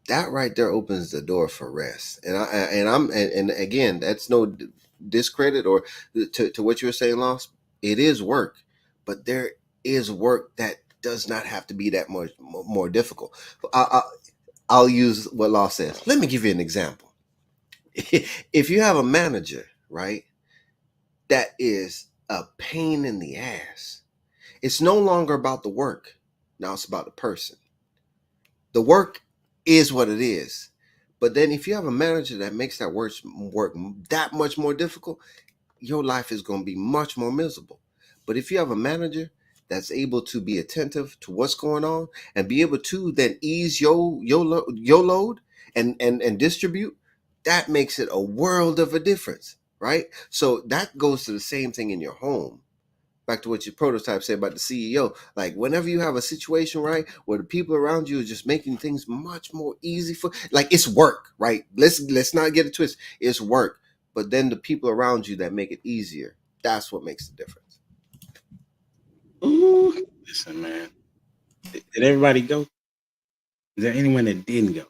that right there opens the door for rest. And again, that's no discredit or to what you were saying, Lost. It is work, but there is work that does not have to be that much more difficult. I'll use what Lost says. Let me give you an example. If you have a manager, right, that is a pain in the ass, it's no longer about the work. Now it's about the person. The work is what it is. But then if you have a manager that makes that work that much more difficult, your life is going to be much more miserable. But if you have a manager that's able to be attentive to what's going on and be able to then ease your load and distribute, that makes it a world of a difference, right? So that goes to the same thing in your home. Back to what your prototype said about the CEO. Like whenever you have a situation, right, where the people around you are just making things much more easy for, like, it's work, right? Let's not get it twisted. It's work. But then the people around you that make it easier, that's what makes the difference. Ooh, listen, man. Did everybody go? Is there anyone that didn't go?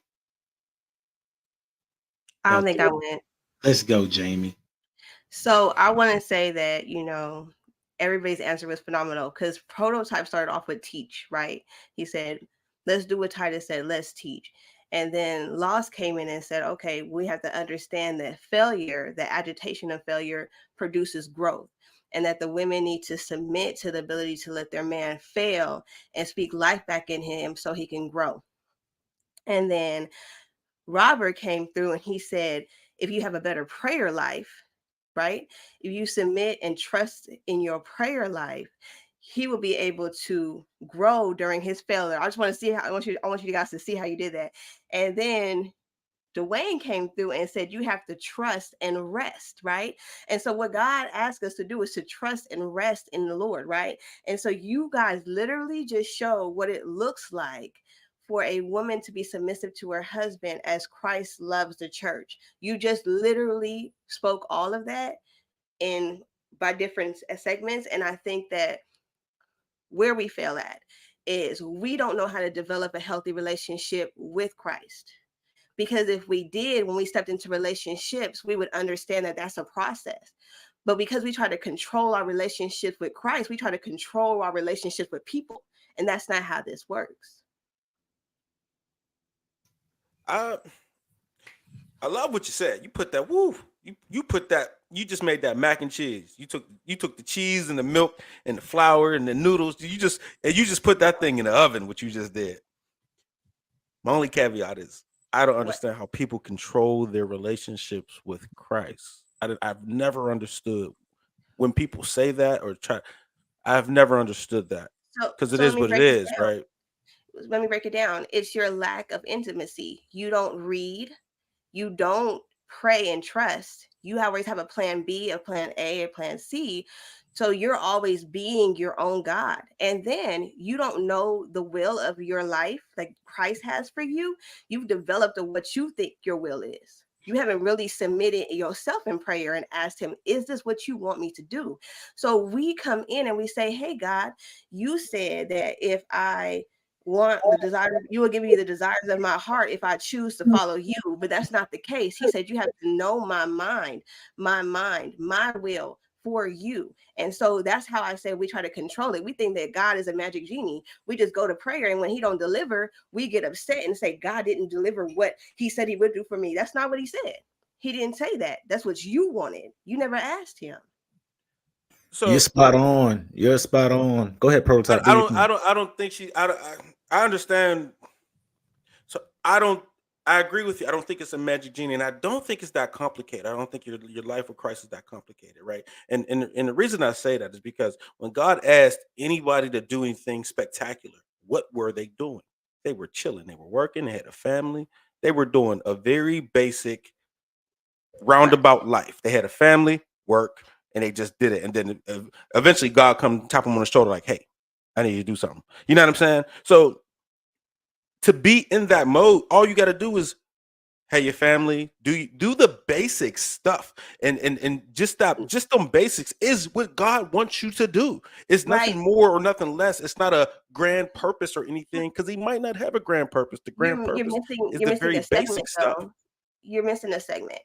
I don't think I went. Let's go, Jamie. So I want to say that, everybody's answer was phenomenal, because Prototype started off with teach, right? He said, let's do what Titus said, let's teach. And then Lost came in and said, okay, we have to understand that failure, the agitation of failure, produces growth, and that the women need to submit to the ability to let their man fail and speak life back in him so he can grow. And then Robert came through and he said, if you have a better prayer life, right? If you submit and trust in your prayer life, he will be able to grow during his failure. I just want to see how I want you guys to see how you did that. And then Dwayne came through and said, you have to trust and rest, right? And so what God asked us to do is to trust and rest in the Lord, right? And so you guys literally just show what it looks like for a woman to be submissive to her husband as Christ loves the church. You just literally spoke all of that by different segments. And I think that where we fail at is we don't know how to develop a healthy relationship with Christ. Because if we did, when we stepped into relationships, we would understand that that's a process. But because we try to control our relationships with Christ, we try to control our relationships with people. And that's not how this works. I love what you said. You put that woo. You put that. You just made that mac and cheese. You took the cheese and the milk and the flour and the noodles. You just put that thing in the oven. What you just did. My only caveat is I don't What? understand how people control their relationships with Christ. I've never understood when people say that or try. I've never understood that because it So let is me what it break it is, down. right? Let me break it down. It's your lack of intimacy. You don't read. You don't pray and trust. You always have a plan B, a plan A, a plan C. So you're always being your own God. And then you don't know the will of your life like Christ has for you. You've developed what you think your will is. You haven't really submitted yourself in prayer and asked him, is this what you want me to do? So we come in and we say, hey, God, you said that if I want the desire, you will give me the desires of my heart if I choose to follow you. But that's not the case. He said, you have to know my mind, my will for you. And so that's how I say we try to control it. We think that God is a magic genie. We just go to prayer, and when he don't deliver, we get upset and say, God didn't deliver what he said he would do for me. That's not what he said. He didn't say that. That's what you wanted. You never asked him. You're So spot on. You're spot on. Go ahead, prototype. Do your thing. I don't think she. I understand. So I agree with you. I don't think it's a magic genie, and I don't think it's that complicated. I don't think your life with Christ is that complicated, right? And the reason I say that is because when God asked anybody to do anything spectacular, what were they doing? They were chilling. They were working. They had a family. They were doing a very basic roundabout life. They had a family, work, and they just did it. And then eventually God come tap them on the shoulder like, hey, I need you to do something. You know what I'm saying? So to be in that mode, all you got to do is, hey, your family, do the basic stuff. And just them basics is what God wants you to do. It's nothing Right. more or nothing less. It's not a grand purpose or anything, because he might not have a grand purpose. The grand You're purpose is you're the missing very a segment basic stuff. though. You're missing a segment.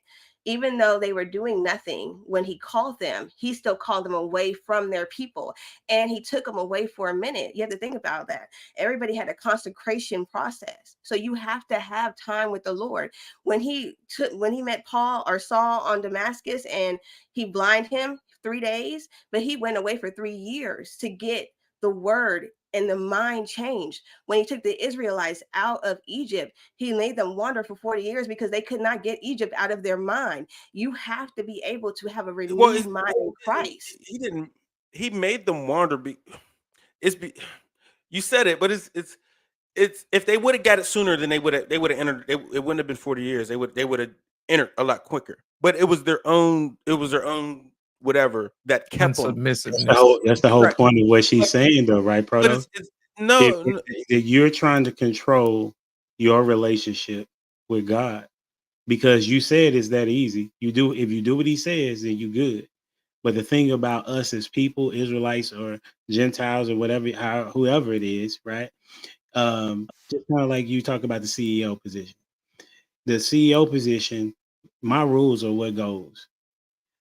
Even though they were doing nothing when he called them, he still called them away from their people, and he took them away for a minute. You have to think about that. Everybody had a consecration process, so you have to have time with the Lord. When he met Paul or Saul on Damascus, and he blinded him 3 days, but he went away for 3 years to get the word, and the mind changed. When he took the Israelites out of Egypt, he made them wander for 40 years because they could not get Egypt out of their mind. You have to be able to have a Well, renewed mind in Christ. he didn't. He made them wander. You said it, but it's if they would have got it sooner, then they would have entered. It wouldn't have been 40 years. They would have entered a lot quicker. But it was their own. It was their own whatever that kept them. Unsubmissiveness. That's the whole Right. point of what she's saying, though, right, But Proto? it's That you're trying to control your relationship with God, because you said it's that easy. If you do what he says, then you good. But the thing about us as people, Israelites or Gentiles or whatever, whoever it is, right? Just kind of like you talk about the CEO position. The CEO position, my rules are what goes.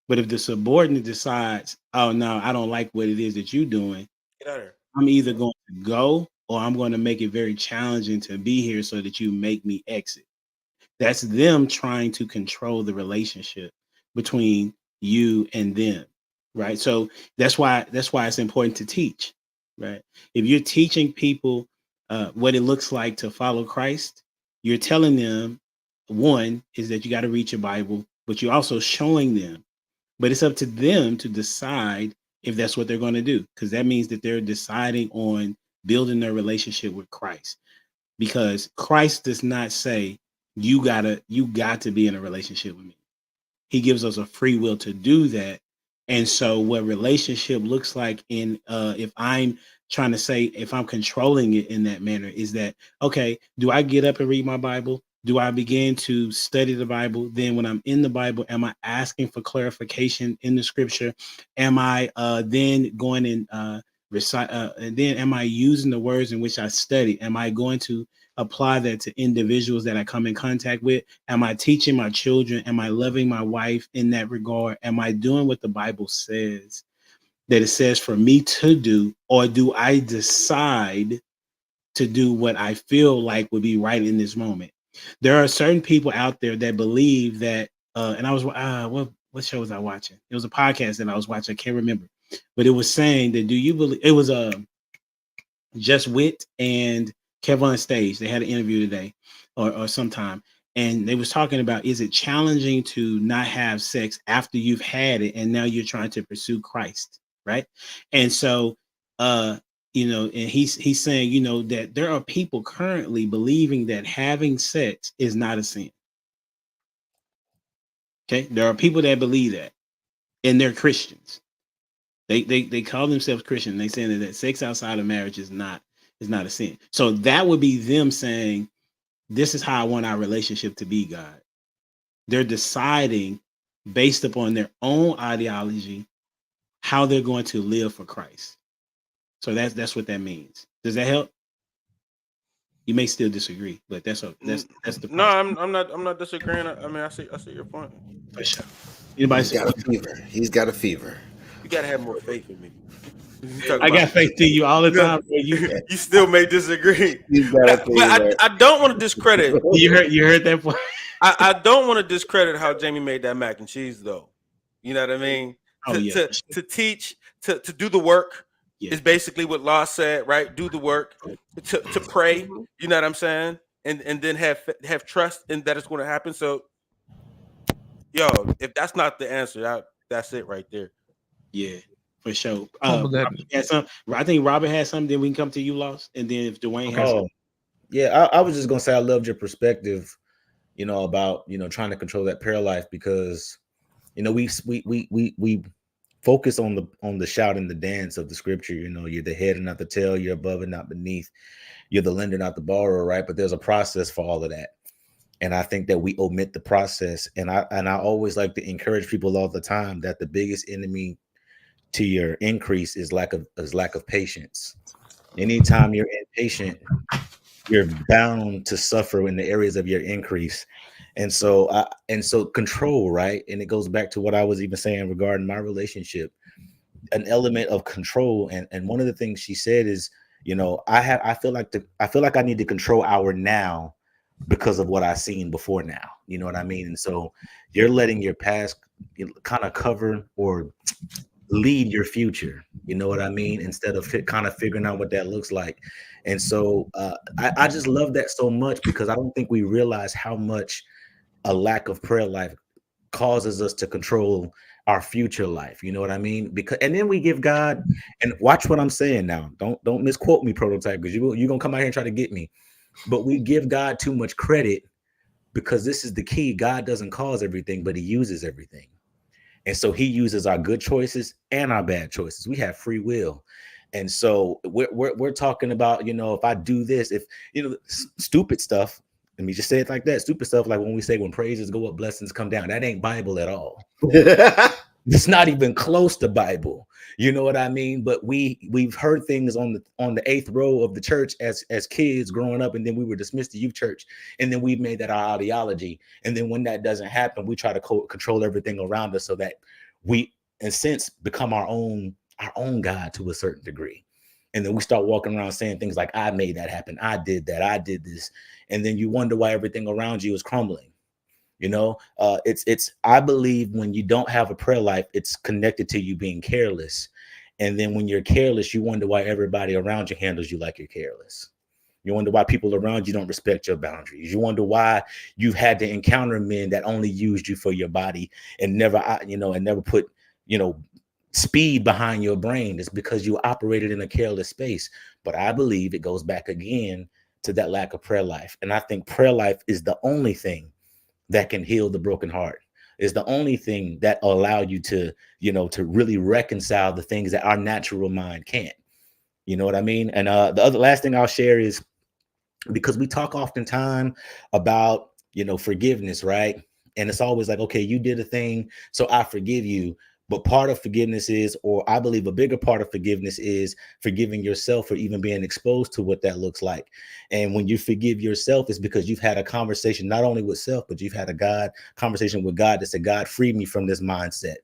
But if the subordinate decides, oh no, I don't like what it is that you're doing, get out of here. I'm either going to go or I'm going to make it very challenging to be here so that you make me exit. That's them trying to control the relationship between you and them, right? So that's why it's important to teach, right? If you're teaching people what it looks like to follow Christ, you're telling them, one is that you got to read your Bible, but you're also showing them. But it's up to them to decide if that's what they're going to do, because that means that they're deciding on building their relationship with Christ. Because Christ does not say you got to be in a relationship with me. He gives us a free will to do that. And so what relationship looks like if I'm trying to say, if I'm controlling it in that manner, is that, okay, do I get up and read my Bible? Do I begin to study the Bible? Then when I'm in the Bible, am I asking for clarification in the scripture? Am I then going and recite, and then am I using the words in which I study? Am I going to apply that to individuals that I come in contact with? Am I teaching my children? Am I loving my wife in that regard? Am I doing what the Bible says that it says for me to do? Or do I decide to do what I feel like would be right in this moment? There are certain people out there that believe that, and I was, what show was I watching? It was a podcast that I was watching. I can't remember, but it was saying that, do you believe, it was Just Wit and Kevin on Stage. They had an interview today or sometime, and they was talking about, is it challenging to not have sex after you've had it and now you're trying to pursue Christ, right? And so, you know, and he's saying, you know, that there are people currently believing that having sex is not a sin. Okay, there are people that believe that, and they're Christians. They call themselves Christian. They saying that sex outside of marriage is not a sin. So that would be them saying, this is how I want our relationship to be, God. They're deciding based upon their own ideology how they're going to live for Christ. So that's what that means. Does that help? You may still disagree, but that's the No, I'm not disagreeing. I mean, I see your point. for sure. Anybody He's got a fever. He's got a fever. You gotta have more faith in me. I got faith in you all the time. Bro. You still may disagree. He's got a But fever. I don't want to discredit. You heard that point. I don't want to discredit how Jamie made that mac and cheese, though. You know what I mean? Oh, to, yeah, to, for sure. to teach, to do the work Yeah. is basically what Law said, right? Do the work, to pray. You know what I'm saying? And then have trust in that it's going to happen. So, yo, if that's not the answer, that's it right there. Yeah, for sure. Humble I think Robert has something. Then we can come to you, Lost, and then if Dwayne has, Oh, yeah. I was just gonna say I loved your perspective, you know, about, you know, trying to control that prayer life, because, you know, we focus on the shout and the dance of the scripture. You know, you're the head and not the tail, you're above and not beneath, you're the lender, not the borrower, right? But there's a process for all of that. And I think that we omit the process. And I always like to encourage people all the time that the biggest enemy to your increase is lack of patience. Anytime you're impatient, you're bound to suffer in the areas of your increase. And so control, right? And it goes back to what I was even saying regarding my relationship, an element of control. And one of the things she said is, you know, I feel like I need to control our now because of what I've seen before now. You know what I mean? And so you're letting your past kind of cover or lead your future. You know what I mean? Instead of kind of figuring out what that looks like. And so I just love that so much, because I don't think we realize how much a lack of prayer life causes us to control our future life. You know what I mean? And then we give God, and watch what I'm saying now. Don't misquote me, Prototype, because you're gonna come out here and try to get me. But we give God too much credit, because this is the key. God doesn't cause everything, but he uses everything. And so he uses our good choices and our bad choices. We have free will. And so we're talking about, you know, if I do this, if, you know, stupid stuff, let me just say it like that. Stupid stuff, like when we say when praises go up, blessings come down. That ain't Bible at all. It's not even close to Bible. You know what I mean? But we've heard things on the eighth row of the church as kids growing up, and then we were dismissed to youth church, and then we've made that our ideology. And then when that doesn't happen, we try to control everything around us so that we, in a sense, become our own God to a certain degree. And then we start walking around saying things like, I made that happen, I did that, I did this. And then you wonder why everything around you is crumbling. You know, I believe when you don't have a prayer life, it's connected to you being careless. And then when you're careless, you wonder why everybody around you handles you like you're careless. You wonder why people around you don't respect your boundaries. You wonder why you've had to encounter men that only used you for your body and never put, you know, speed behind your brain. It's because you operated in a careless space. But I believe it goes back again to that lack of prayer life. And I think prayer life is the only thing that can heal the broken heart, is the only thing that allow you to, you know, to really reconcile the things that our natural mind can't. You know what I mean? And the last thing I'll share is, because we talk oftentimes about, you know, forgiveness, right? And it's always like, okay, you did a thing, so I forgive you. But part of forgiveness is, or I believe a bigger part of forgiveness is forgiving yourself for even being exposed to what that looks like. And when you forgive yourself, it's because you've had a conversation, not only with self, but you've had a conversation with God that said, God, free me from this mindset,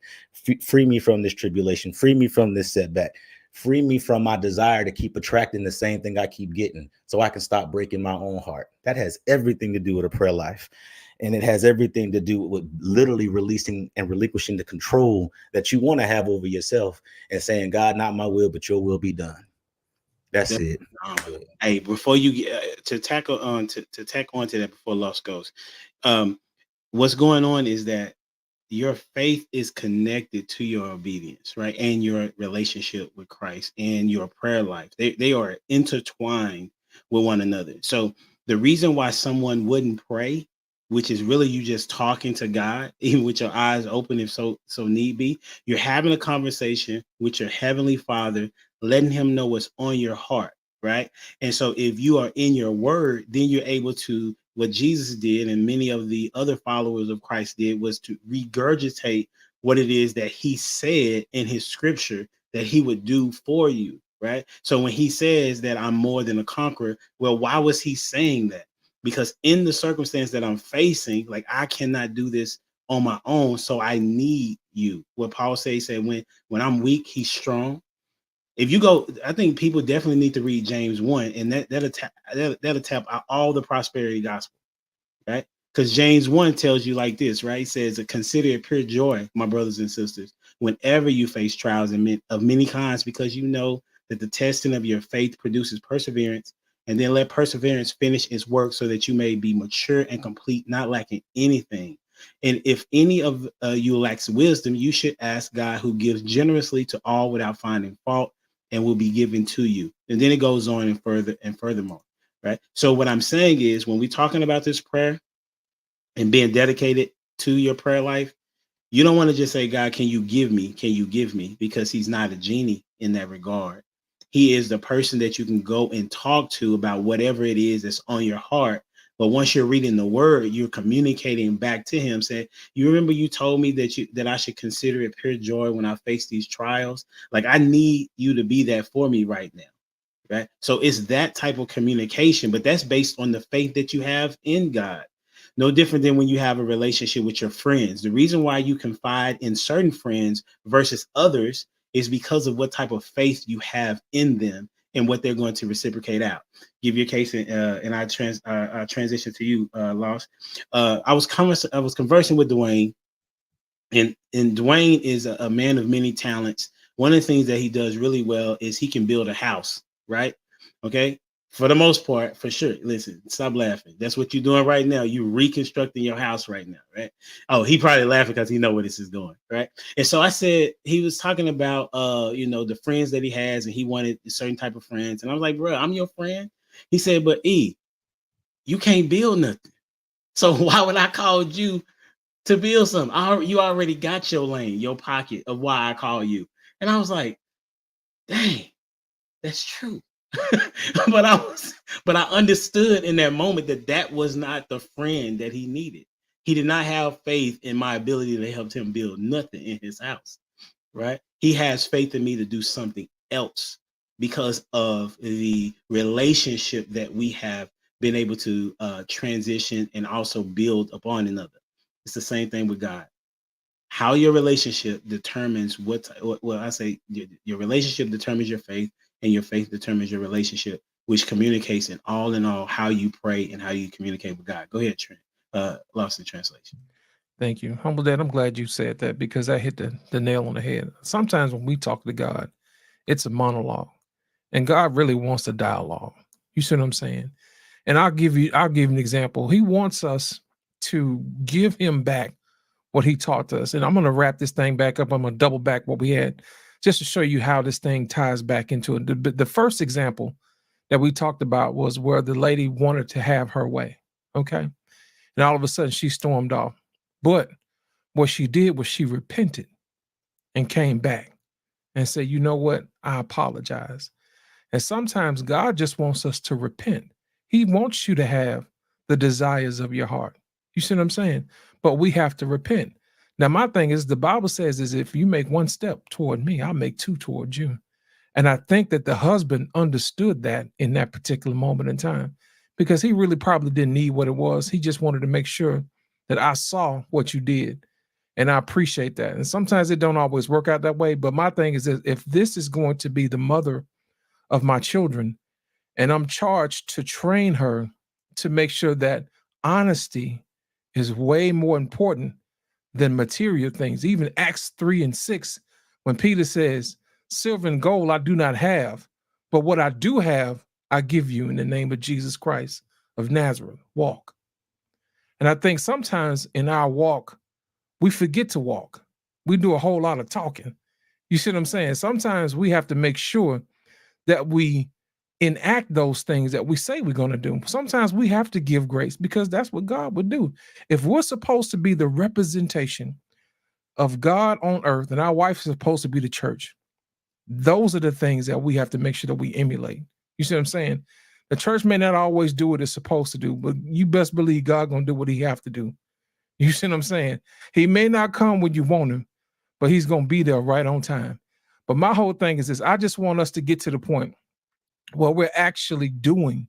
free me from this tribulation, free me from this setback, Free me from my desire to keep attracting the same thing I keep getting, so I can stop breaking my own heart. That has everything to do with a prayer life. And it has everything to do with literally releasing and relinquishing the control that you want to have over yourself and saying, God, not my will, but your will be done. That's it. Hey, before you get to tackle on to tack onto that before Loss goes, what's going on is that your faith is connected to your obedience, right? And your relationship with Christ and your prayer life. They are intertwined with one another. So the reason why someone wouldn't pray, which is really you just talking to God, even with your eyes open, if so need be, you're having a conversation with your heavenly Father, letting him know what's on your heart, right? And so if you are in your word, then you're able to, what Jesus did and many of the other followers of Christ did, was to regurgitate what it is that he said in his scripture that he would do for you, right? So when he says that I'm more than a conqueror, well, why was he saying that? Because in the circumstance that I'm facing, like I cannot do this on my own, so I need you. What Paul said when I'm weak, he's strong. If you go, I think people definitely need to read James 1, and that'll tap out all the prosperity gospel, right? Because James 1 tells you like this, right? It says, consider it pure joy, my brothers and sisters, whenever you face trials of many kinds, because you know that the testing of your faith produces perseverance, and then let perseverance finish its work so that you may be mature and complete, not lacking anything. And if any of you lacks wisdom, you should ask God, who gives generously to all without finding fault, and will be given to you. And then it goes on and furthermore, right? So what I'm saying is, when we're talking about this prayer and being dedicated to your prayer life, you don't want to just say, God, can you give me? Can you give me? Because he's not a genie in that regard. He is the person that you can go and talk to about whatever it is that's on your heart. But once you're reading the word, you're communicating back to him, saying, you remember you told me that I should consider it pure joy when I face these trials. Like, I need you to be that for me right now. Right. So it's that type of communication, but that's based on the faith that you have in God. No different than when you have a relationship with your friends. The reason why you confide in certain friends versus others is because of what type of faith you have in them and what they're going to reciprocate out. Give your case, and I transition to you, Loss. I was conversing with Dwayne, and Dwayne is a man of many talents. One of the things that he does really well is he can build a house, right? Okay. For the most part, for sure. Listen, stop laughing. That's what you're doing right now. You're reconstructing your house right now, right? Oh, he probably laughing because he know where this is going, right? And so I said, he was talking about, the friends that he has, and he wanted a certain type of friends. And I was like, bro, I'm your friend. He said, but E, you can't build nothing. So why would I call you to build something? You already got your lane, your pocket of why I call you. And I was like, dang, that's true. but I understood in that moment that was not the friend that he needed. He did not have faith in my ability to help him build nothing in his house, right? He has faith in me to do something else because of the relationship that we have been able to transition and also build upon another. It's the same thing with God. How your relationship determines I say your relationship determines your faith, and your faith determines your relationship, which communicates in all how you pray and how you communicate with God. Go ahead, Trent. Lost in translation. Thank you. Humble Dad, I'm glad you said that, because that hit the nail on the head. Sometimes when we talk to God, it's a monologue, and God really wants a dialogue. You see what I'm saying? And I'll give you an example. He wants us to give him back what he taught us. And I'm going to wrap this thing back up. I'm going to double back what we had just to show you how this thing ties back into it. The first example that we talked about was where the lady wanted to have her way. Okay. And all of a sudden she stormed off. But what she did was she repented and came back and said, you know what? I apologize. And sometimes God just wants us to repent. He wants you to have the desires of your heart. You see what I'm saying? But we have to repent. Now, my thing is, the Bible says is if you make one step toward me, I'll make two toward you. And I think that the husband understood that in that particular moment in time, because he really probably didn't need what it was. He just wanted to make sure that I saw what you did. And I appreciate that. And sometimes it don't always work out that way. But my thing is that if this is going to be the mother of my children, and I'm charged to train her to make sure that honesty is way more important than material things. Even Acts 3:6, when Peter says, silver and gold I do not have, but what I do have, I give you in the name of Jesus Christ of Nazareth. Walk. And I think sometimes in our walk, we forget to walk. We do a whole lot of talking. You see what I'm saying? Sometimes we have to make sure that we enact those things that we say we're going to do. Sometimes we have to give grace because that's what God would do. If we're supposed to be the representation of God on earth and our wife is supposed to be the church, those are the things that we have to make sure that we emulate. You see what I'm saying? The church may not always do what it's supposed to do, but you best believe God gonna do what he have to do. You see what I'm saying? He may not come when you want him, but he's gonna be there right on time. But my whole thing is this: I just want us to get to the point where we're actually doing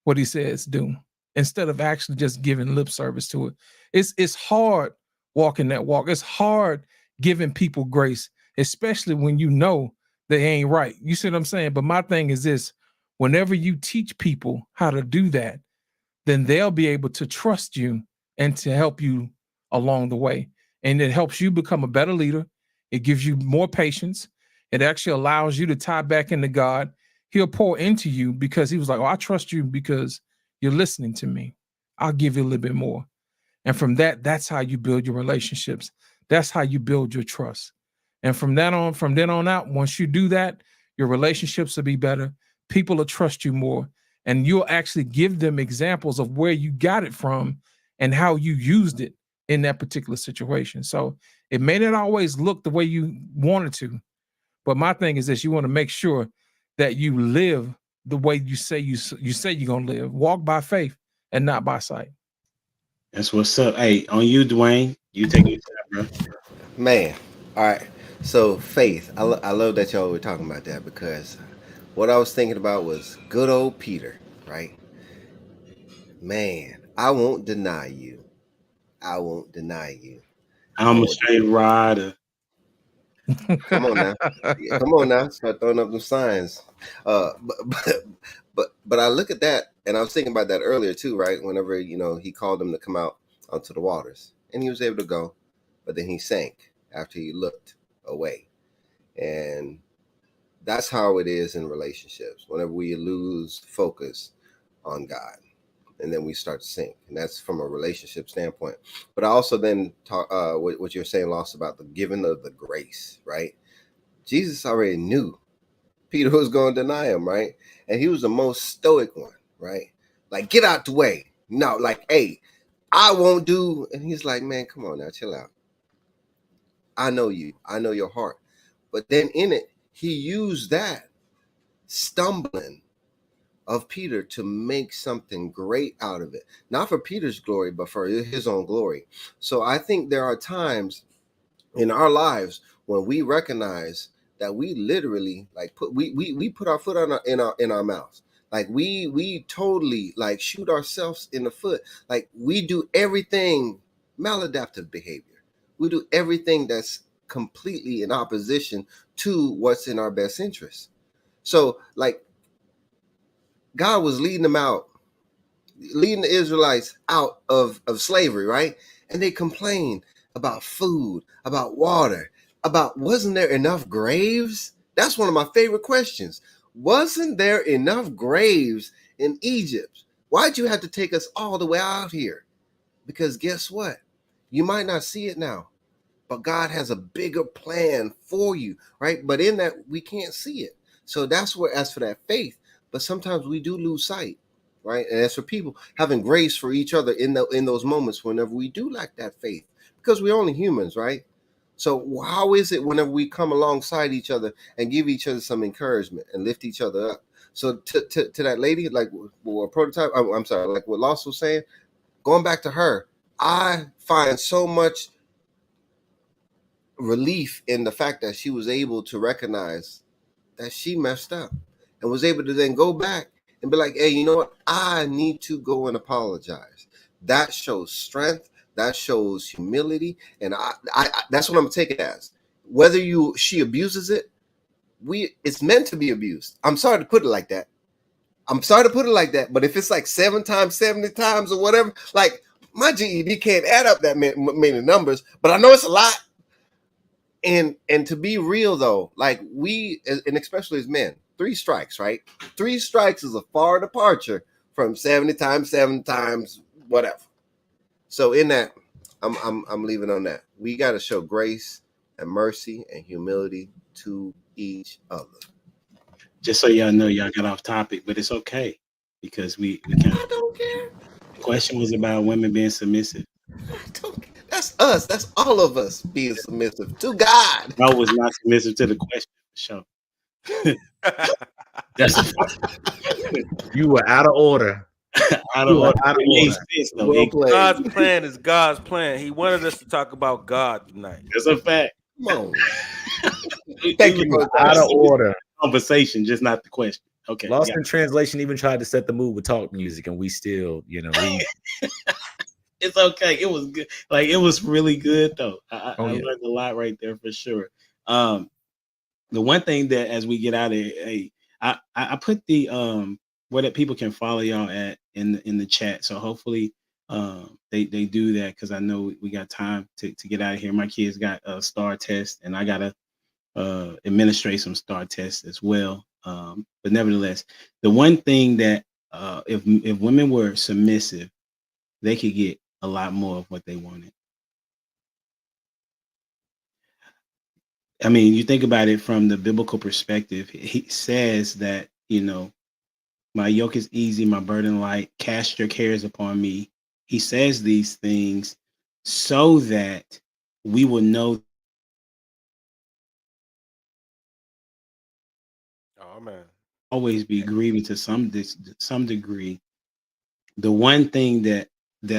what he says do, instead of actually just giving lip service to it. It's hard walking that walk. It's hard giving people grace, especially when you know they ain't right. You see what I'm saying? But my thing is this: whenever you teach people how to do that, then they'll be able to trust you and to help you along the way. And it helps you become a better leader. It gives you more patience. It actually allows you to tie back into God. He'll pour into you because he was like, oh, I trust you because you're listening to me. I'll give you a little bit more. And from that, that's how you build your relationships. That's how you build your trust. And from then on out, once you do that, your relationships will be better. People will trust you more. And you'll actually give them examples of where you got it from and how you used it in that particular situation. So it may not always look the way you wanted to, but my thing is this: you want to make sure that you live the way you say you're going to live. Walk by faith and not by sight. That's what's up. Hey, on you, Dwayne. You take your time, bro. Man, all right. So faith, I love that y'all were talking about that, because what I was thinking about was good old Peter, right? Man, I won't deny you. I won't deny you. I'm a straight rider. Come on now. Yeah, come on now. Start throwing up them signs. But I look at that, and I was thinking about that earlier too, right? Whenever, he called him to come out onto the waters, and he was able to go, but then he sank after he looked away. And that's how it is in relationships. Whenever we lose focus on God, and then we start to sink, and that's from a relationship standpoint. But I also then talk what you're saying, Lost, about the giving of the grace, right? Jesus already knew Peter was going to deny him, right? And he was the most stoic one, right? Like, get out the way. No, like, hey, I won't do. And he's like, man, come on now, chill out. I know you. I know your heart. But then in it, he used that stumbling of Peter to make something great out of it. Not for Peter's glory, but for his own glory. So I think there are times in our lives when we recognize that we literally we put our foot in our mouths. Like we totally like shoot ourselves in the foot. Like we do everything maladaptive behavior. We do everything that's completely in opposition to what's in our best interest. So like God was leading the Israelites out of slavery, right? And they complained about food, about water, about wasn't there enough graves? That's one of my favorite questions. Wasn't there enough graves in Egypt? Why'd you have to take us all the way out here? Because guess what? You might not see it now, but God has a bigger plan for you, right? But in that, we can't see it. So that's where, as for that faith, but sometimes we do lose sight, right? And as for people, having grace for each other in those moments whenever we do lack that faith, because we're only humans, right? So how is it whenever we come alongside each other and give each other some encouragement and lift each other up? So to that lady, like what Prototype, I'm sorry, like what Lost was saying, going back to her, I find so much relief in the fact that she was able to recognize that she messed up and was able to then go back and be like, hey, you know what? I need to go and apologize. That shows strength. that shows humility, and I that's what I'm taking it as. Whether she abuses it, it's meant to be abused. I'm sorry to put it like that. But if it's like 7 times, 70 times, or whatever, like my GED can't add up that many numbers, but I know it's a lot. And to be real though, like we, and especially as men, 3 strikes, right? 3 strikes is a far departure from 70 times, 7 times, whatever. So in that, I'm leaving on that. We got to show grace and mercy and humility to each other. Just so y'all know, y'all got off topic, but it's okay because we kind I don't care. The question was about women being submissive. That's us. That's all of us being submissive to God. I was not submissive to the question. Sure. That's a fact. You were out of order. Out of order. Out of It makes order. sense, though. Well played. God's plan is God's plan. He wanted us to talk about God tonight. That's a fact. Come on. Thank you you. for Out of order. Conversation, just not the question. Okay. Lost got in Translation even tried to set the mood with talk music, and we still, It's okay. It was good. Like it was really good though. I Oh, yeah. learned a lot right there for sure. The one thing that as we get out of it, I put the where that people can follow y'all at in the chat. So hopefully they do that because I know we got time to get out of here. My kids got a STAR test and I gotta administrate some STAR tests as well. But nevertheless, the one thing that if women were submissive, they could get a lot more of what they wanted. I mean, you think about it from the biblical perspective. He says that, my yoke is easy, my burden light, cast your cares upon me. He says these things so that we will know. Oh man. Always be grieving to some degree. The one thing that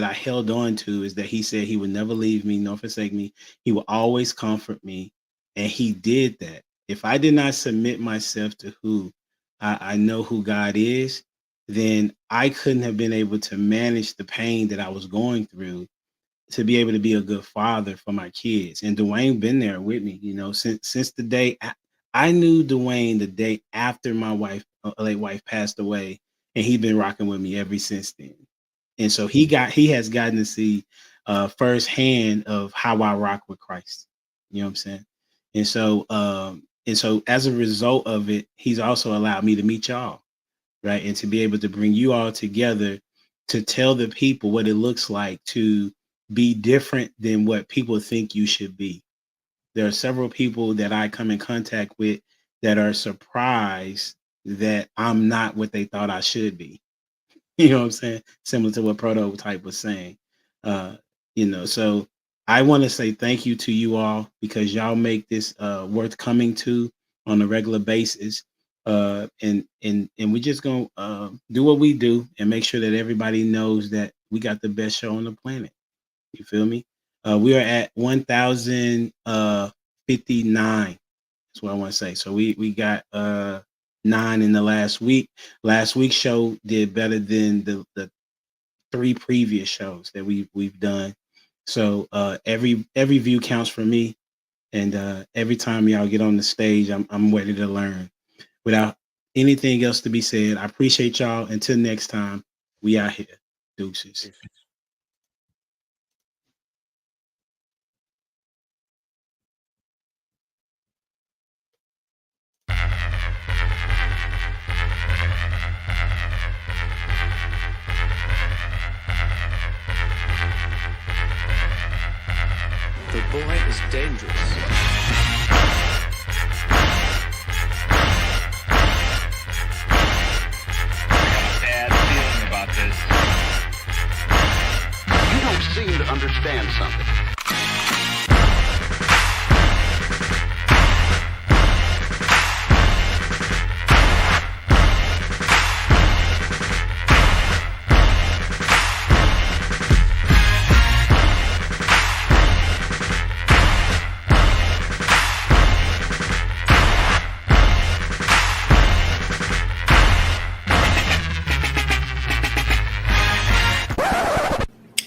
I held on to is that he said he would never leave me nor forsake me. He will always comfort me. And he did that. If I did not submit myself to who I know who God is, then I couldn't have been able to manage the pain that I was going through to be able to be a good father for my kids. And Dwayne been there with me, since the day I knew Dwayne the day after my late wife passed away, and he's been rocking with me ever since then. And so he has gotten to see firsthand of how I rock with Christ. You know what I'm saying? And so as a result of it, he's also allowed me to meet y'all, right? And to be able to bring you all together to tell the people what it looks like to be different than what people think you should be. There are several people that I come in contact with that are surprised that I'm not what they thought I should be. You know what I'm saying? Similar to what Prototype was saying. So I want to say thank you to you all because y'all make this worth coming to on a regular basis. And we just gonna do what we do and make sure that everybody knows that we got the best show on the planet. You feel me? We are at 1,059. That's what I want to say. So we got 9 in the last week. Last week's show did better than the 3 previous shows that we've done. So every view counts for me, and every time y'all get on the stage, I'm ready to learn. Without anything else to be said, I appreciate y'all. Until next time, we out here. Deuces. The boy is dangerous. Bad feeling about this. You don't seem to understand something.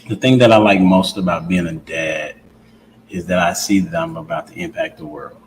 The thing that I like most about being a dad is that I see that I'm about to impact the world.